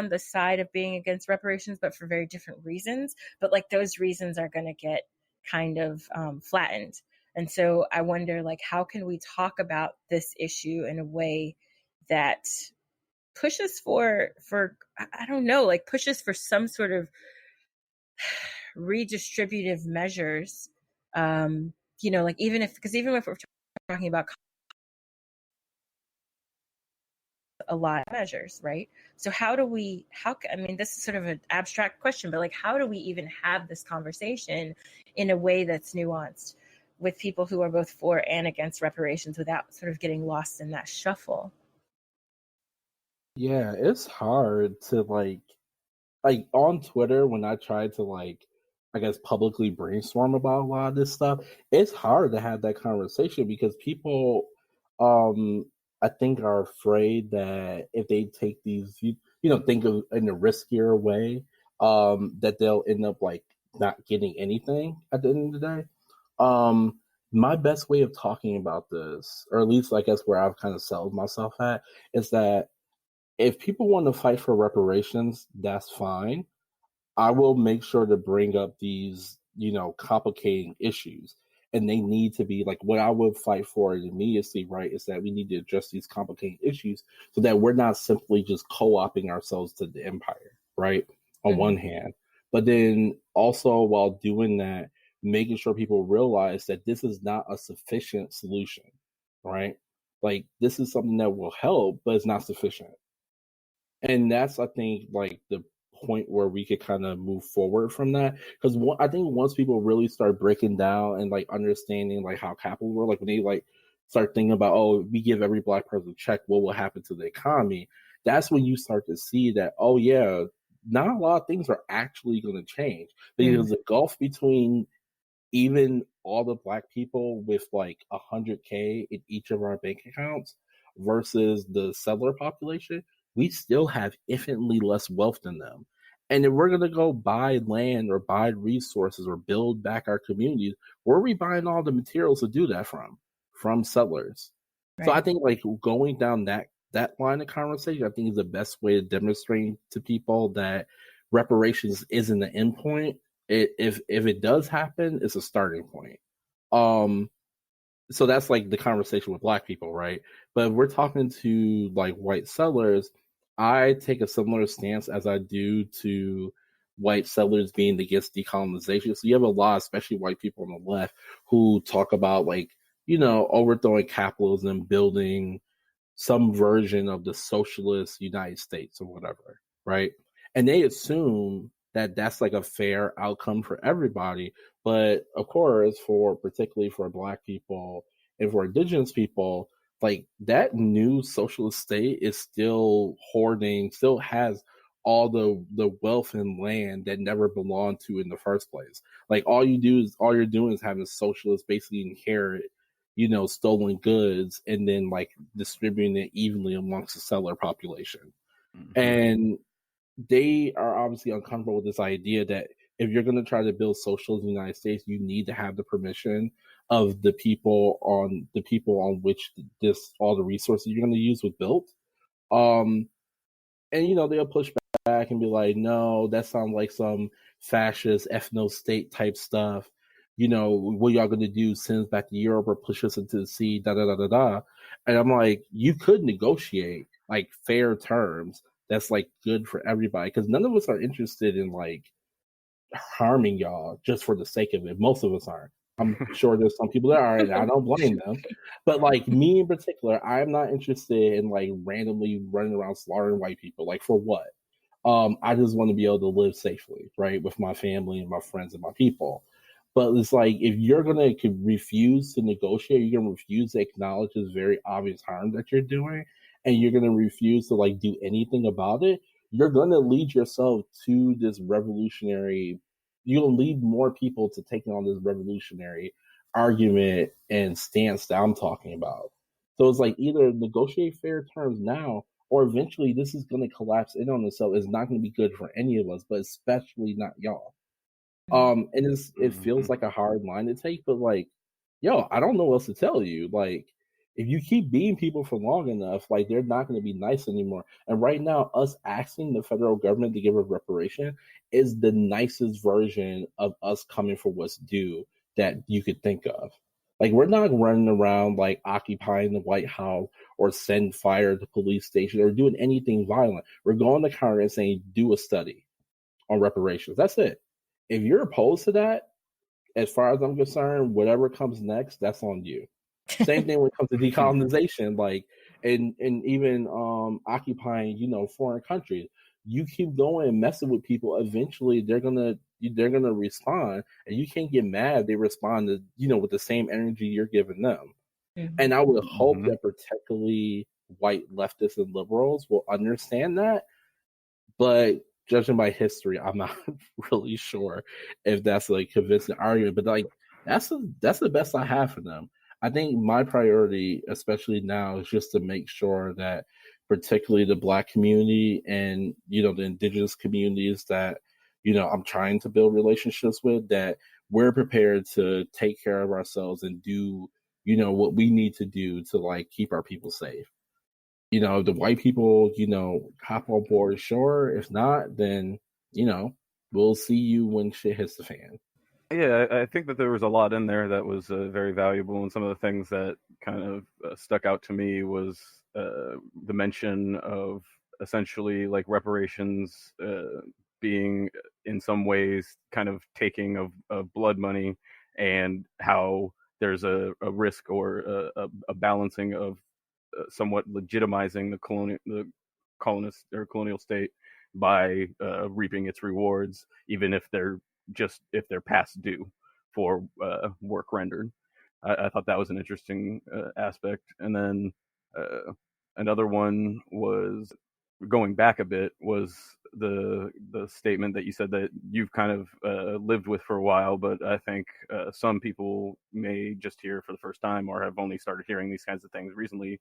the side of being against reparations, but for very different reasons. But like those reasons are going to get kind of flattened. And so I wonder, like, how can we talk about this issue in a way that pushes for I don't know, like pushes for some sort of redistributive measures, like even if we're talking about a lot of measures, right? So this is sort of an abstract question, but like, how do we even have this conversation in a way that's nuanced with people who are both for and against reparations without sort of getting lost in that shuffle? Yeah, it's hard to like on Twitter when I try to I guess publicly brainstorm about a lot of this stuff. It's hard to have that conversation because people, I think, are afraid that if they take these, think of in a riskier way, that they'll end up like not getting anything at the end of the day. My best way of talking about this, or at least I guess where I've kind of settled myself at, is that if people want to fight for reparations, that's fine. I will make sure to bring up these, complicating issues. And they need to be like what I would fight for immediately, right? Is that we need to address these complicating issues so that we're not simply just co-opting ourselves to the empire, right? On one hand. But then also while doing that, making sure people realize that this is not a sufficient solution, right? Like this is something that will help, but it's not sufficient. And that's, I think, like the point where we could kind of move forward from that. Because I think once people really start breaking down and like understanding like how capital works, like when they like start thinking about, oh, we give every black person a check, what will happen to the economy? That's when you start to see that, oh yeah, not a lot of things are actually going to change because the gulf between even all the black people with like 100K in each of our bank accounts versus the settler population, we still have infinitely less wealth than them. And if we're going to go buy land or buy resources or build back our communities, where are we buying all the materials to do that from? From settlers. Right. So I think like going down that line of conversation, I think is the best way to demonstrate to people that reparations isn't the end point. If it does happen, it's a starting point. So that's like the conversation with black people, right? But if we're talking to like white settlers, I take a similar stance as I do to white settlers being against decolonization. So you have a lot, especially white people on the left, who talk about like, overthrowing capitalism, building some version of the socialist United States or whatever, right? And they assume that that's like a fair outcome for everybody. But of course, particularly for black people and for indigenous people, like that new socialist state is still has all the wealth and land that never belonged to in the first place. Like all you're doing is having socialists basically inherit, stolen goods and then like distributing it evenly amongst the settler population. And they are obviously uncomfortable with this idea that if you're going to try to build socialism in the United States, you need to have the permission of the people on which all the resources you're going to use was built. And they'll push back and be like, no, that sounds like some fascist ethno-state type stuff. What y'all going to do? Send us back to Europe or push us into the sea? Da da da da da. And I'm like, you could negotiate like fair terms that's like good for everybody, because none of us are interested in like harming y'all just for the sake of it. Most of us aren't. I'm sure there's some people that are, and I don't blame them. But like me in particular, I'm not interested in like randomly running around slaughtering white people. Like for what? I just want to be able to live safely, right, with my family and my friends and my people. But it's like if you're gonna refuse to negotiate, you're gonna refuse to acknowledge this very obvious harm that you're doing, and you're gonna refuse to like do anything about it. You're gonna lead yourself to this revolutionary. You'll lead more people to taking on this revolutionary argument and stance that I'm talking about. So it's like either negotiate fair terms now, or eventually this is going to collapse in on itself. It's not going to be good for any of us, but especially not y'all. And it feels like a hard line to take, but like, yo, I don't know what else to tell you. Like, if you keep being people for long enough, like they're not going to be nice anymore. And right now, us asking the federal government to give a reparation is the nicest version of us coming for what's due that you could think of. Like, we're not running around like occupying the White House or send fire to police station or doing anything violent. We're going to Congress saying, do a study on reparations. That's it. If you're opposed to that, as far as I'm concerned, whatever comes next, that's on you. Same thing when it comes to decolonization, like and even occupying, foreign countries. You keep going and messing with people, eventually they're gonna respond, and you can't get mad if they respond to, with the same energy you're giving them. Mm-hmm. And I would hope that particularly white leftists and liberals will understand that, but judging by history, I'm not really sure if that's like convincing argument. But like that's the best I have for them. I think my priority, especially now, is just to make sure that particularly the Black community and the indigenous communities that I'm trying to build relationships with, that we're prepared to take care of ourselves and do what we need to do to like keep our people safe. The white people, hop on board, sure. If not, then, we'll see you when shit hits the fan. Yeah, I think that there was a lot in there that was very valuable. And some of the things that kind of stuck out to me was the mention of essentially like reparations being in some ways kind of taking of blood money, and how there's a risk or a balancing of somewhat legitimizing the colonist or colonial state by reaping its rewards, even if they're past due for work rendered. I thought that was an interesting aspect. And then another one was, going back a bit, was the statement that you said that you've kind of lived with for a while, but I think some people may just hear for the first time or have only started hearing these kinds of things recently,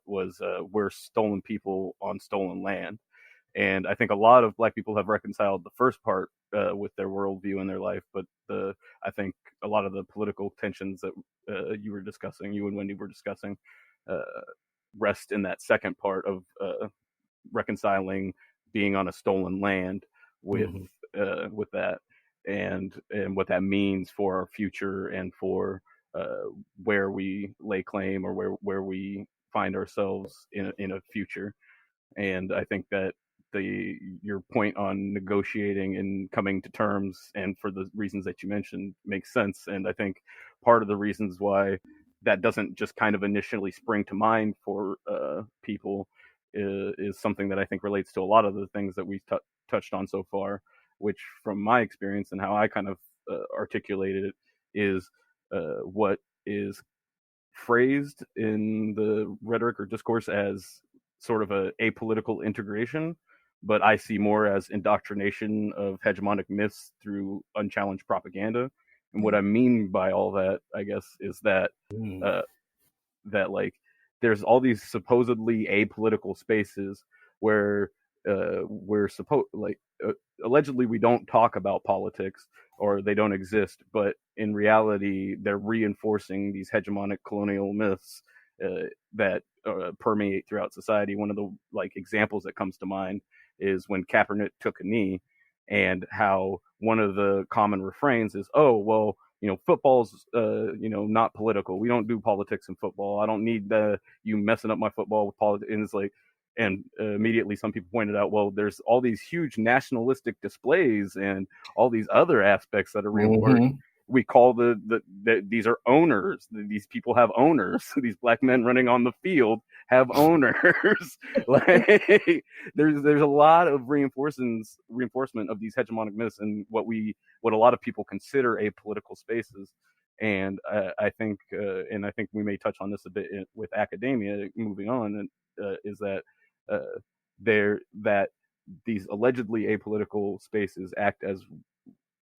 was we're stolen people on stolen land. And I think a lot of Black people have reconciled the first part with their worldview in their life, but I think a lot of the political tensions that you and Wendy were discussing rest in that second part of reconciling being on a stolen land with that, and what that means for our future and for where we lay claim, or where we find ourselves in a future. And I think that your point on negotiating and coming to terms, and for the reasons that you mentioned, makes sense. And I think part of the reasons why that doesn't just kind of initially spring to mind for people is something that I think relates to a lot of the things that we've touched on so far, which from my experience and how I kind of articulated it is what is phrased in the rhetoric or discourse as sort of a apolitical integration, but I see more as indoctrination of hegemonic myths through unchallenged propaganda. And what I mean by all that, I guess, is that that like there's all these supposedly apolitical spaces where we're allegedly we don't talk about politics, or they don't exist, but in reality they're reinforcing these hegemonic colonial myths that permeate throughout society. One of the examples that comes to mind is when Kaepernick took a knee, and how one of the common refrains is, oh, well, football's not political. We don't do politics in football. I don't need you messing up my football with politics. And it's like, And immediately some people pointed out, well, there's all these huge nationalistic displays and all these other aspects that are reinforced. We call these are owners. These people have owners. These black men running on the field have owners. Like, there's a lot of reinforcement of these hegemonic myths and what a lot of people consider apolitical spaces. And I think we may touch on this a bit with academia. Moving on, is that that these allegedly apolitical spaces act as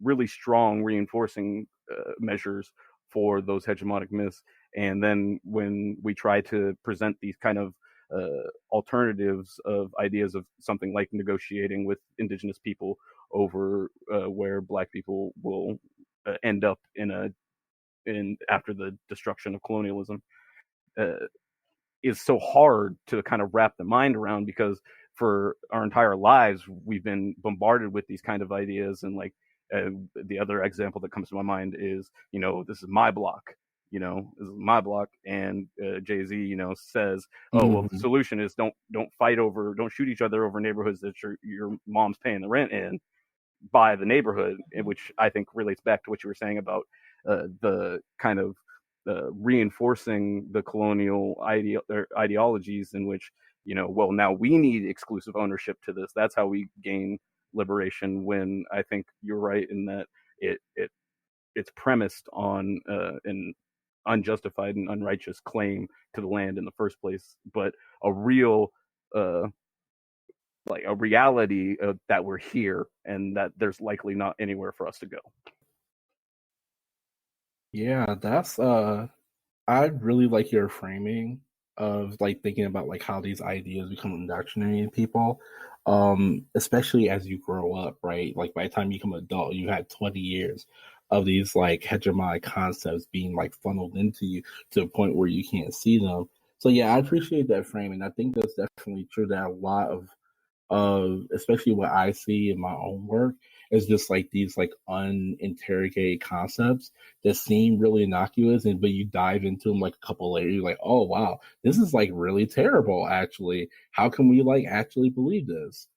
really strong reinforcing measures for those hegemonic myths. And then when we try to present these kind of alternatives of ideas of something like negotiating with indigenous people over where black people will end up in after the destruction of colonialism, is so hard to kind of wrap the mind around, because for our entire lives we've been bombarded with these kind of ideas. And like the other example that comes to my mind is, this is my block, this is my block, and Jay-Z, says, oh, well, the solution is don't shoot each other over neighborhoods that your mom's paying the rent in, by the neighborhood, which I think relates back to what you were saying about the kind of reinforcing the colonial ideologies in which, well, now we need exclusive ownership to this. That's how we gain liberation, when I think you're right in that it's premised on an unjustified and unrighteous claim to the land in the first place, but a real like a reality that we're here and that there's likely not anywhere for us to go. Yeah, that's I really like your framing of like thinking about like how these ideas become indoctrinated in people, especially as you grow up, right? Like by the time you become an adult, you had 20 years of these like hegemonic concepts being like funneled into you to a point where you can't see them. So yeah, I appreciate that framing. I think that's definitely true that a lot of especially what I see in my own work is just like these like uninterrogated concepts that seem really innocuous, but you dive into them like a couple later, you're like, oh wow, this is like really terrible. Actually, how can we like actually believe this?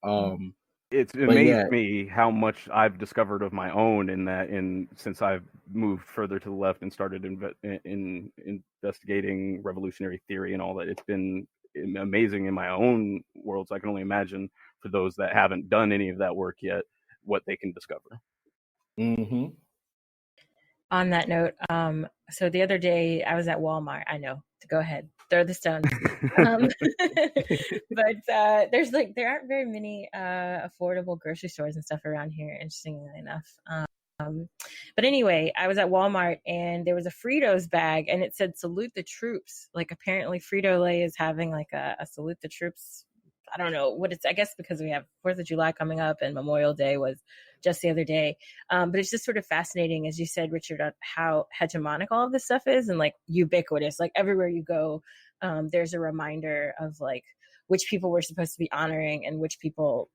It's amazed me how much I've discovered of my own since I've moved further to the left and started in investigating revolutionary theory and all that. It's been amazing in my own world, so I can only imagine for those that haven't done any of that work yet what they can discover. On that note, so the other day I was at Walmart. I know, to go ahead, throw the stones. But there aren't very many affordable grocery stores and stuff around here, interestingly enough. But anyway, I was at Walmart and there was a Fritos bag and it said salute the troops. Like apparently Frito-Lay is having like a salute the troops. I don't know what it's, I guess because we have 4th of July coming up and Memorial Day was just the other day. But it's just sort of fascinating, as you said, Richard, on how hegemonic all of this stuff is and like ubiquitous. Like everywhere you go, there's a reminder of like which people we're supposed to be honoring and which people,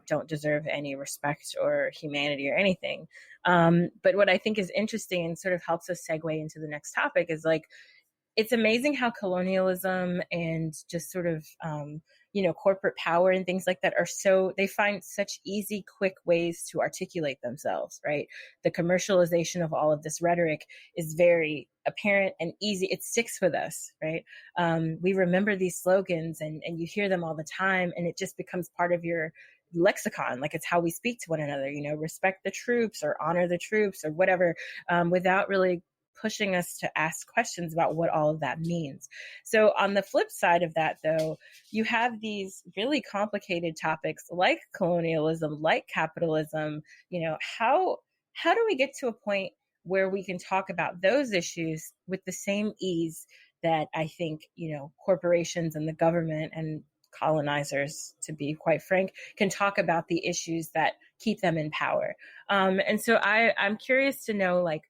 don't deserve any respect or humanity or anything. But what I think is interesting and sort of helps us segue into the next topic is like, it's amazing how colonialism and just sort of, corporate power and things like that they find such easy, quick ways to articulate themselves, right? The commercialization of all of this rhetoric is very apparent and easy. It sticks with us, right? We remember these slogans and you hear them all the time and it just becomes part of your lexicon. Like it's how we speak to one another, respect the troops or honor the troops or whatever, without really pushing us to ask questions about what all of that means. So on the flip side of that, though, you have these really complicated topics like colonialism, like capitalism. How do we get to a point where we can talk about those issues with the same ease that I think, corporations and the government and colonizers, to be quite frank, can talk about the issues that keep them in power? And so I'm curious to know, like,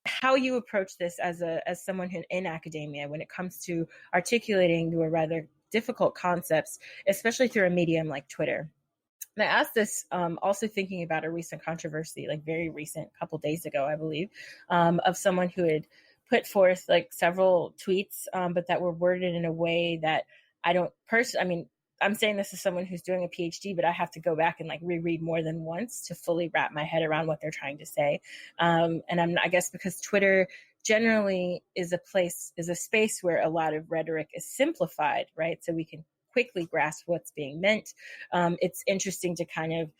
how you approach this as someone in academia when it comes to articulating your rather difficult concepts, especially through a medium like Twitter. And I asked this also thinking about a recent controversy, like very recent, couple days ago, I believe, of someone who had put forth like several tweets, but that were worded in a way that I'm saying this as someone who's doing a PhD, but I have to go back and like reread more than once to fully wrap my head around what they're trying to say. I guess because Twitter generally is a space where a lot of rhetoric is simplified, right? So we can quickly grasp what's being meant. It's interesting to kind of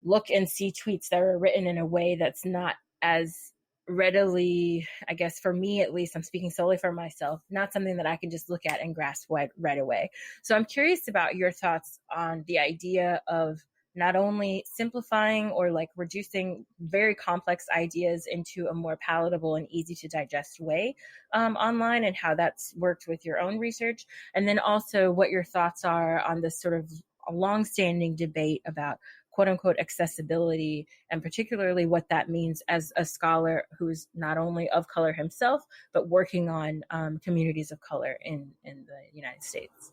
look and see tweets that are written in a way that's not as readily, I guess for me at least, I'm speaking solely for myself, not something that I can just look at and grasp right away. So I'm curious about your thoughts on the idea of not only simplifying or like reducing very complex ideas into a more palatable and easy to digest way online, and how that's worked with your own research. And then also what your thoughts are on this sort of a longstanding debate about quote unquote accessibility, and particularly what that means as a scholar who's not only of color himself, but working on communities of color in the United States.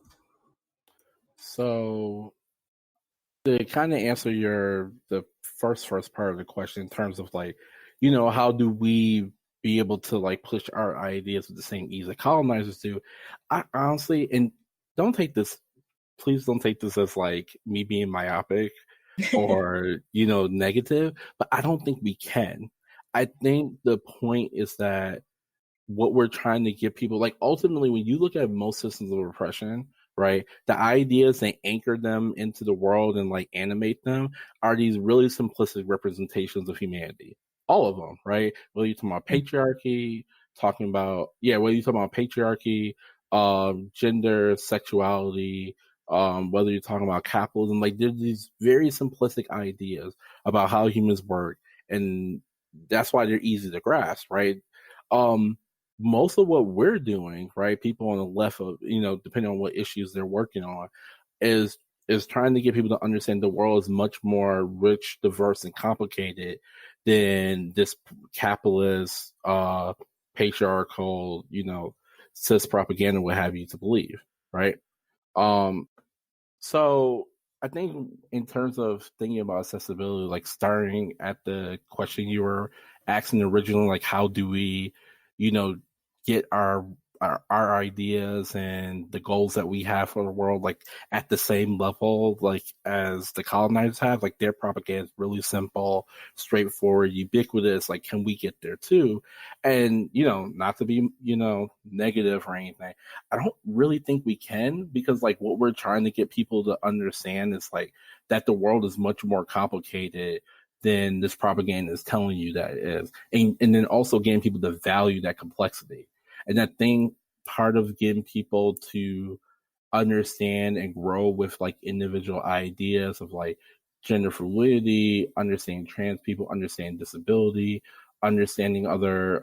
So to kind of answer the first part of the question in terms of like, how do we be able to like push our ideas with the same ease that colonizers do? I honestly, and please don't take this as like me being myopic or negative, but I don't think we can. I think the point is that what we're trying to give people, like ultimately when you look at most systems of oppression, right, the ideas that anchor them into the world and like animate them are these really simplistic representations of humanity, all of them, right? Whether you're talking about patriarchy, gender, sexuality, whether you're talking about capitalism, like there's these very simplistic ideas about how humans work, and that's why they're easy to grasp, right? Most of what we're doing, right, people on the left of, depending on what issues they're working on, is trying to get people to understand the world is much more rich, diverse, and complicated than this capitalist, patriarchal, cis propaganda would have you to believe, right? So I think in terms of thinking about accessibility, like starting at the question you were asking originally, like how do we, get our ideas and the goals that we have for the world like at the same level like as the colonizers have, like their propaganda is really simple, straightforward, ubiquitous, like can we get there too? And not to be negative or anything, I don't really think we can, because like what we're trying to get people to understand is like that the world is much more complicated than this propaganda is telling you that it is, and then also getting people to value that complexity. And that thing, part of getting people to understand and grow with like individual ideas of like gender fluidity, understanding trans people, understanding disability, understanding other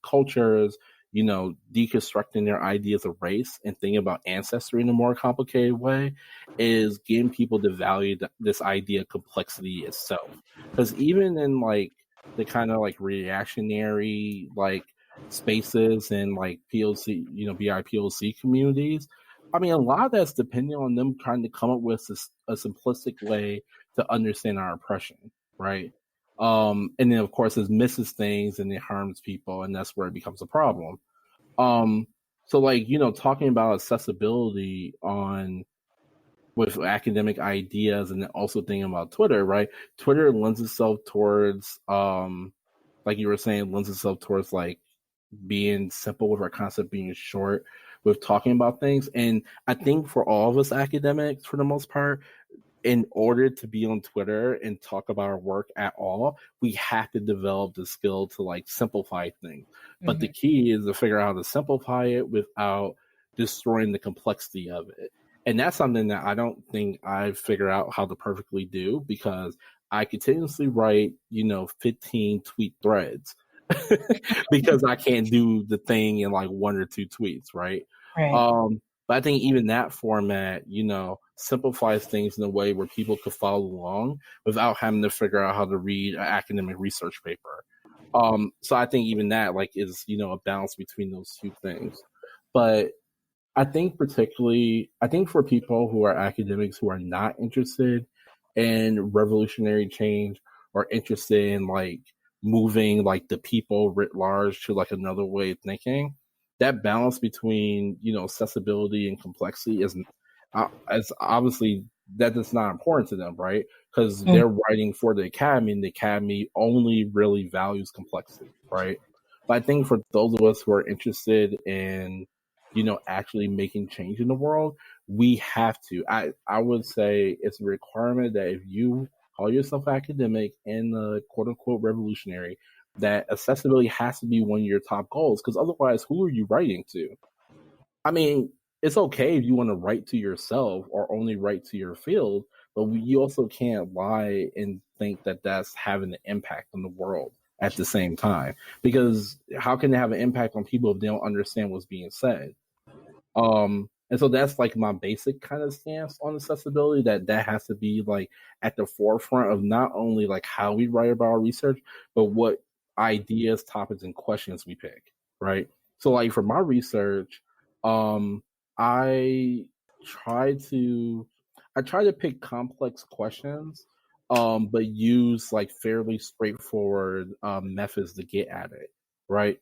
cultures, deconstructing their ideas of race and thinking about ancestry in a more complicated way, is getting people to value this idea of complexity itself. Because even in like the kind of like reactionary like spaces and like POC, BIPOC communities, I mean, a lot of that's depending on them trying to come up with a simplistic way to understand our oppression, right? And then of course it misses things and it harms people, and that's where it becomes a problem. So like, talking about accessibility with academic ideas, and then also thinking about Twitter, right? Twitter lends itself towards, like you were saying, lends itself towards like being simple, with our concept being short, with talking about things. And I think for all of us academics, for the most part, in order to be on Twitter and talk about our work at all, we have to develop the skill to like simplify things. But the key is to figure out how to simplify it without destroying the complexity of it. And that's something that I don't think I've figured out how to perfectly do, because I continuously write, 15 tweet threads because I can't do the thing in like one or two tweets, right? But I think even that format, simplifies things in a way where people could follow along without having to figure out how to read an academic research paper. So I think even that like is, a balance between those two things. But I think for people who are academics who are not interested in revolutionary change, or interested in like moving like the people writ large to like another way of thinking, that balance between, accessibility and complexity is as obviously that is not important to them, right? Because they're writing for the academy, and the academy only really values complexity, right? But I think for those of us who are interested in, actually making change in the world, we have to. I would say it's a requirement that if you call yourself academic and quote unquote revolutionary, that accessibility has to be one of your top goals. Because otherwise, who are you writing to? I mean, it's okay if you want to write to yourself or only write to your field, but you also can't lie and think that that's having an impact on the world at the same time. Because how can they have an impact on people if they don't understand what's being said? And so that's like my basic kind of stance on accessibility, that has to be like at the forefront of not only like how we write about our research, but what ideas, topics, and questions we pick, right? So like for my research, I try to pick complex questions, but use like fairly straightforward methods to get at it, right?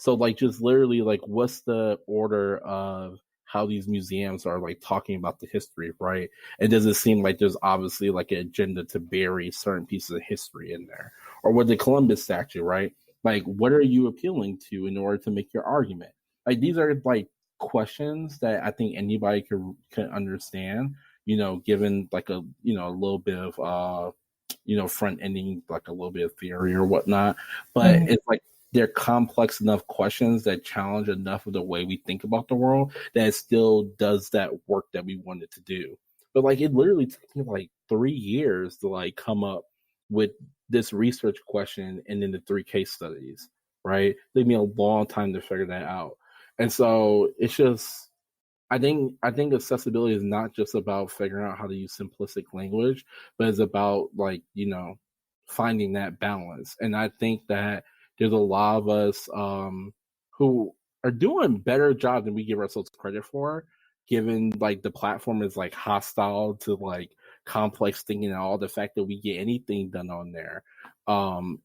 So like just literally like what's the order of how these museums are like talking about the history, right? And does it seem like there's obviously like an agenda to bury certain pieces of history in there? Or with the Columbus statue, right? Like what are you appealing to in order to make your argument? Like these are like questions that I think anybody can understand, given like a a little bit of front ending, like a little bit of theory or whatnot. But it's like they're complex enough questions that challenge enough of the way we think about the world that it still does that work that we wanted to do. But like it literally took me like 3 years to like come up with this research question and then the 3 case studies, right? It took me a long time to figure that out. And so it's just I think accessibility is not just about figuring out how to use simplistic language, but it's about like, finding that balance. And I think that there's a lot of us who are doing a better job than we give ourselves credit for, given like the platform is like hostile to like complex thinking, and all the fact that we get anything done on there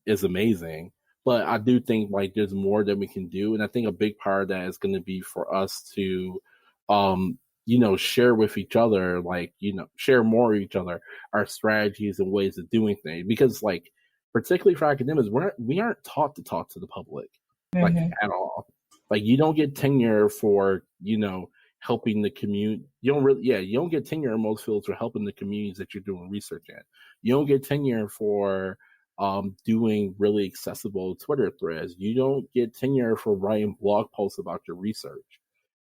is amazing. But I do think like there's more that we can do. And I think a big part of that is going to be for us to share with each other, like, share more with each other our strategies and ways of doing things. Because like, particularly for academics, we aren't taught to talk to the public, like at all. Like you don't get tenure for, helping the community. You don't get tenure in most fields for helping the communities that you're doing research in. You don't get tenure for doing really accessible Twitter threads. You don't get tenure for writing blog posts about your research.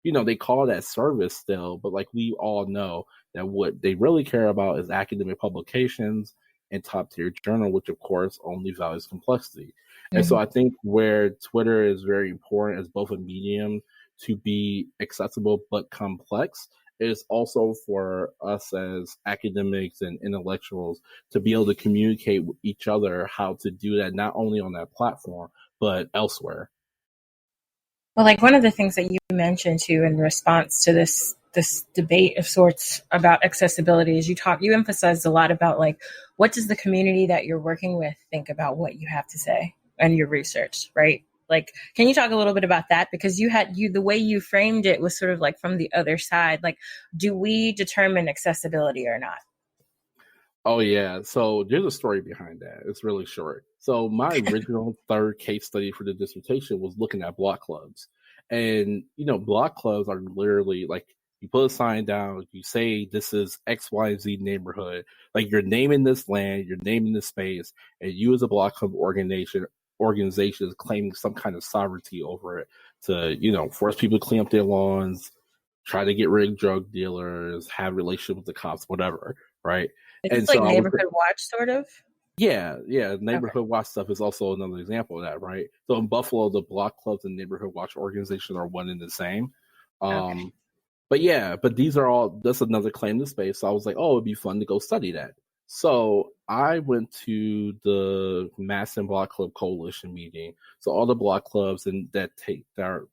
They call that service still, but like we all know that what they really care about is academic publications and top tier journal, which of course only values complexity. And so I think where Twitter is very important as both a medium to be accessible but complex is also for us as academics and intellectuals to be able to communicate with each other how to do that, not only on that platform, but elsewhere. Well, like one of the things that you mentioned too in response to this debate of sorts about accessibility is you emphasized a lot about like what does the community that you're working with think about what you have to say and your research, right? Like, can you talk a little bit about that? Because the way you framed it was sort of like from the other side. Like, do we determine accessibility or not? Oh, yeah. So there's a story behind that. It's really short. So my original 3rd case study for the dissertation was looking at block clubs. And, block clubs are literally like you put a sign down, you say this is X, Y, Z neighborhood. Like you're naming this land, you're naming this space, and you as a block club organization is claiming some kind of sovereignty over it to, force people to clean up their lawns, try to get rid of drug dealers, have relationship with the cops, whatever, right? It's like neighborhood watch, sort of? Yeah. Neighborhood watch stuff is also another example of that, right? So in Buffalo, the block clubs and neighborhood watch organizations are one and the same. But that's another claim to space. So I was like, oh, it'd be fun to go study that. So I went to the Masson Block Club Coalition meeting. So all the block clubs that are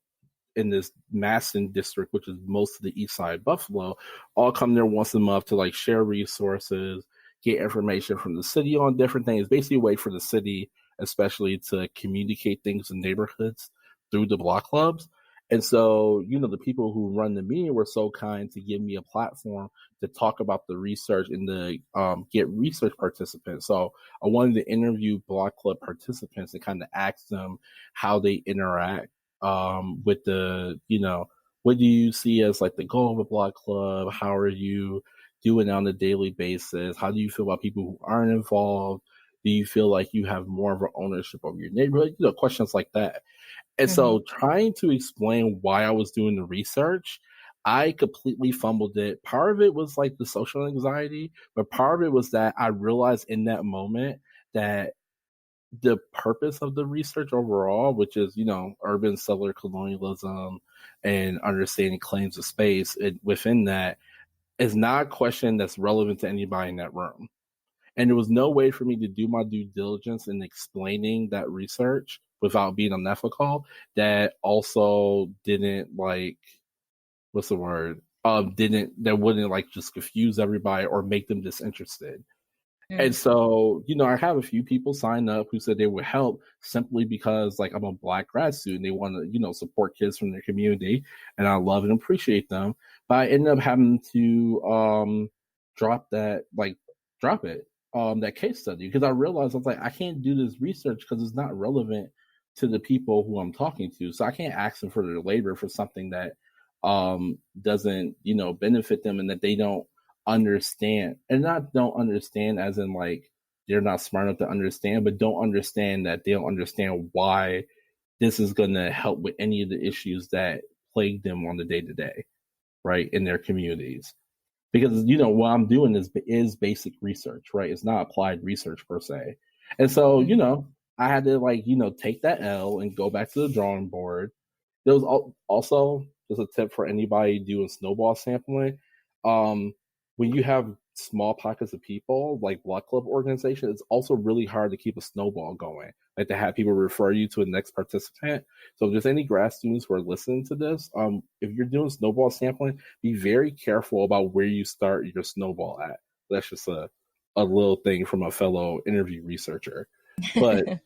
in this Masson district, which is most of the east side of Buffalo, all come there once a month to like share resources, get information from the city on different things. Basically a way for the city, especially to communicate things in neighborhoods through the block clubs. And so, the people who run the meeting were so kind to give me a platform to talk about the research and to get research participants. So I wanted to interview block club participants and kind of ask them how they interact with the, what do you see as like the goal of a block club? How are you doing on a daily basis? How do you feel about people who aren't involved? Do you feel like you have more of an ownership of your neighborhood? Questions like that. And so trying to explain why I was doing the research, I completely fumbled it. Part of it was like the social anxiety, but part of it was that I realized in that moment that the purpose of the research overall, which is, urban settler colonialism and understanding claims of space, within that is not a question that's relevant to anybody in that room. And there was no way for me to do my due diligence in explaining that research without being unethical that also didn't that wouldn't like just confuse everybody or make them disinterested. And so, I have a few people sign up who said they would help simply because like I'm a Black grad student. They want to, support kids from their community, and I love and appreciate them. But I ended up having to drop it, that case study, because I realized I was like, I can't do this research because it's not relevant to the people who I'm talking to. So I can't ask them for their labor for something that doesn't, benefit them and that they don't understand. And not don't understand as in like they're not smart enough to understand, but don't understand that they don't understand why this is going to help with any of the issues that plague them on the day-to-day, right, in their communities. Because, what I'm doing is basic research, right? It's not applied research per se. And so, I had to take that L and go back to the drawing board. There was also just a tip for anybody doing snowball sampling. When you have small pockets of people, like block club organization, it's also really hard to keep a snowball going, like to have people refer you to a next participant. So if there's any grad students who are listening to this, if you're doing snowball sampling, be very careful about where you start your snowball at. That's just a little thing from a fellow interview researcher. But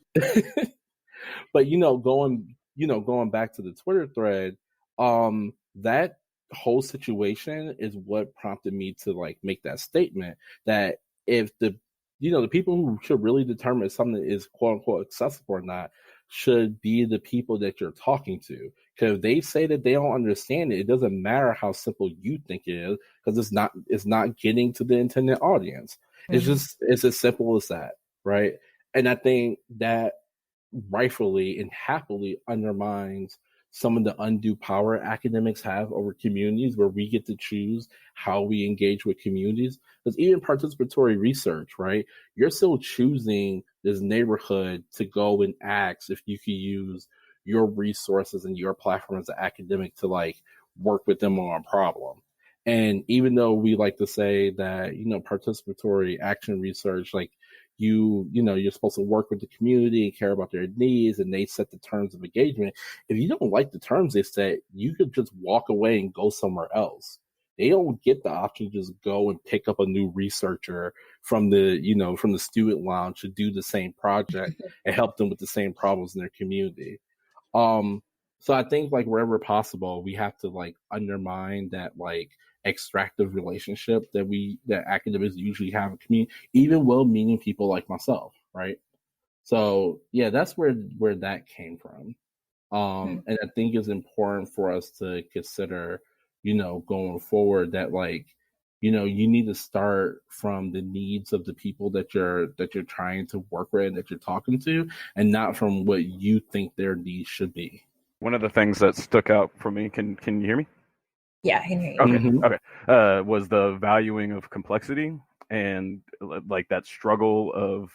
but going back to the Twitter thread, that whole situation is what prompted me to make that statement that if the people who should really determine if something is quote unquote accessible or not should be the people that you're talking to. Because if they say that they don't understand it, it doesn't matter how simple you think it is, because it's not getting to the intended audience. It's as simple as that, right? And I think that rightfully and happily undermines some of the undue power academics have over communities, where we get to choose how we engage with communities. Because even participatory research, right? You're still choosing this neighborhood to go and ask if you could use your resources and your platform as an academic to work with them on a problem. And even though we like to say that, participatory action research, you're supposed to work with the community and care about their needs, and they set the terms of engagement. If you don't like the terms they set, you could just walk away and go somewhere else. They don't get the option to just go and pick up a new researcher from the student lounge to do the same project and help them with the same problems in their community. So I think wherever possible, we have to undermine that extractive relationship that academics usually have in community, even well-meaning people like myself, right? So yeah, that's where that came from. And I think it's important for us to consider, going forward that you need to start from the needs of the people that you're trying to work with and that you're talking to, and not from what you think their needs should be. One of the things that stuck out for me, can you hear me? Yeah, I can hear you. Okay. Was the valuing of complexity, and that struggle of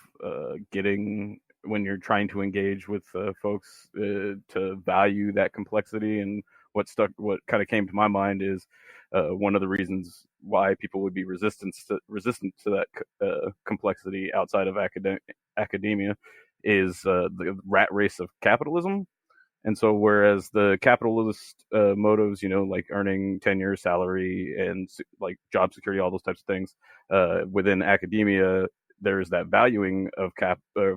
getting, when you're trying to engage with folks, to value that complexity. And what kind of came to my mind is one of the reasons why people would be resistant to that complexity outside of academia is the rat race of capitalism. And so whereas the capitalist motives, earning tenure, salary, and job security, all those types of things, within academia, there's that valuing of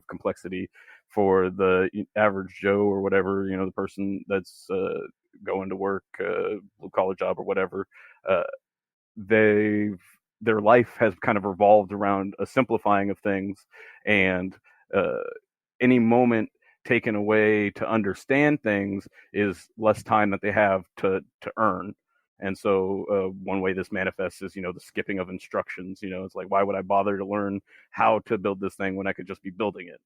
complexity for the average Joe or whatever, the person that's going to work, blue collar job or whatever, their life has kind of revolved around a simplifying of things, and any moment taken away to understand things is less time that they have to earn. And so one way this manifests is, the skipping of instructions. It's like, why would I bother to learn how to build this thing when I could just be building it?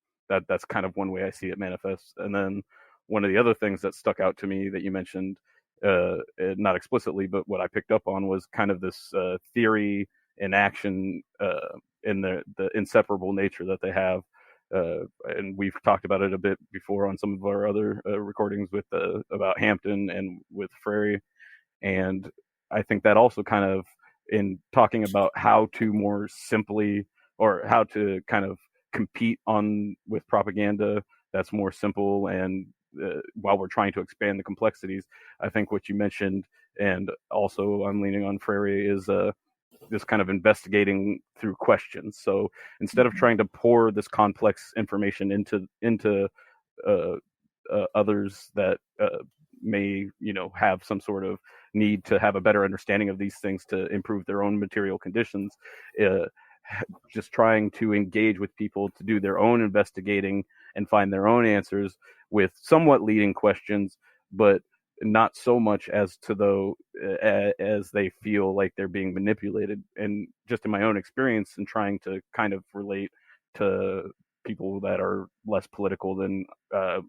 That's kind of one way I see it manifest. And then one of the other things that stuck out to me that you mentioned, not explicitly, but what I picked up on was kind of this theory and action in the inseparable nature that they have. And we've talked about it a bit before on some of our other recordings with about Hampton and with Frary. And I think that also kind of, in talking about how to more simply, or how to kind of compete with propaganda that's more simple, and while we're trying to expand the complexities, I think what you mentioned, and also I'm leaning on Frary, is this kind of investigating through questions. So instead of trying to pour this complex information into others that may have some sort of need to have a better understanding of these things to improve their own material conditions, just trying to engage with people to do their own investigating and find their own answers with somewhat leading questions, but not so much as as they feel like they're being manipulated. And just in my own experience and trying to kind of relate to people that are less political than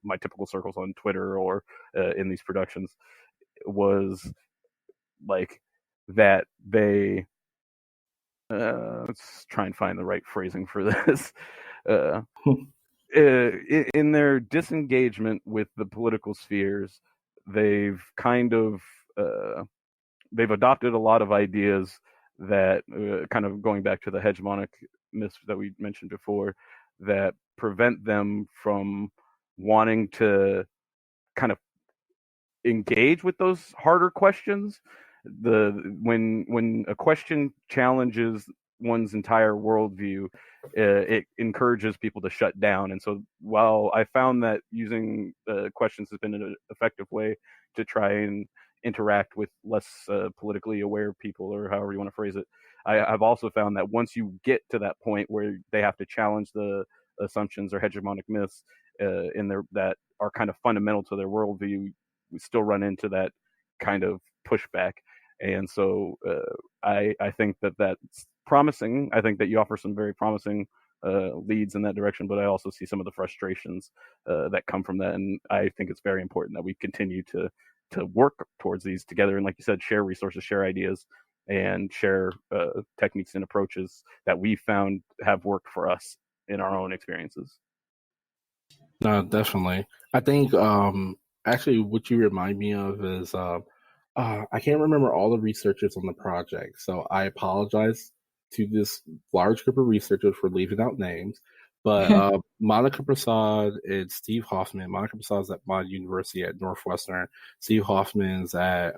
my typical circles on Twitter or in these productions, was like that they let's try and find the right phrasing for this. In their disengagement with the political spheres, they've kind of they've adopted a lot of ideas that kind of going back to the hegemonic myths that we mentioned before, that prevent them from wanting to kind of engage with those harder questions. When a question challenges one's entire worldview, it encourages people to shut down. And so while I found that using questions has been an effective way to try and interact with less politically aware people, or however you want to phrase it, I've also found that once you get to that point where they have to challenge the assumptions or hegemonic myths that are kind of fundamental to their worldview, we still run into that kind of pushback. And so I think that's promising. I think that you offer some very promising leads in that direction, but I also see some of the frustrations that come from that. And I think it's very important that we continue to work towards these together. And like you said, share resources, share ideas, and share techniques and approaches that we found have worked for us in our own experiences. No, definitely. I think actually what you remind me of is I can't remember all the researchers on the project, so I apologize to this large group of researchers for leaving out names. But Monica Prasad and Steve Hoffman. Monica Prasad's at my university at Northwestern. Steve Hoffman's at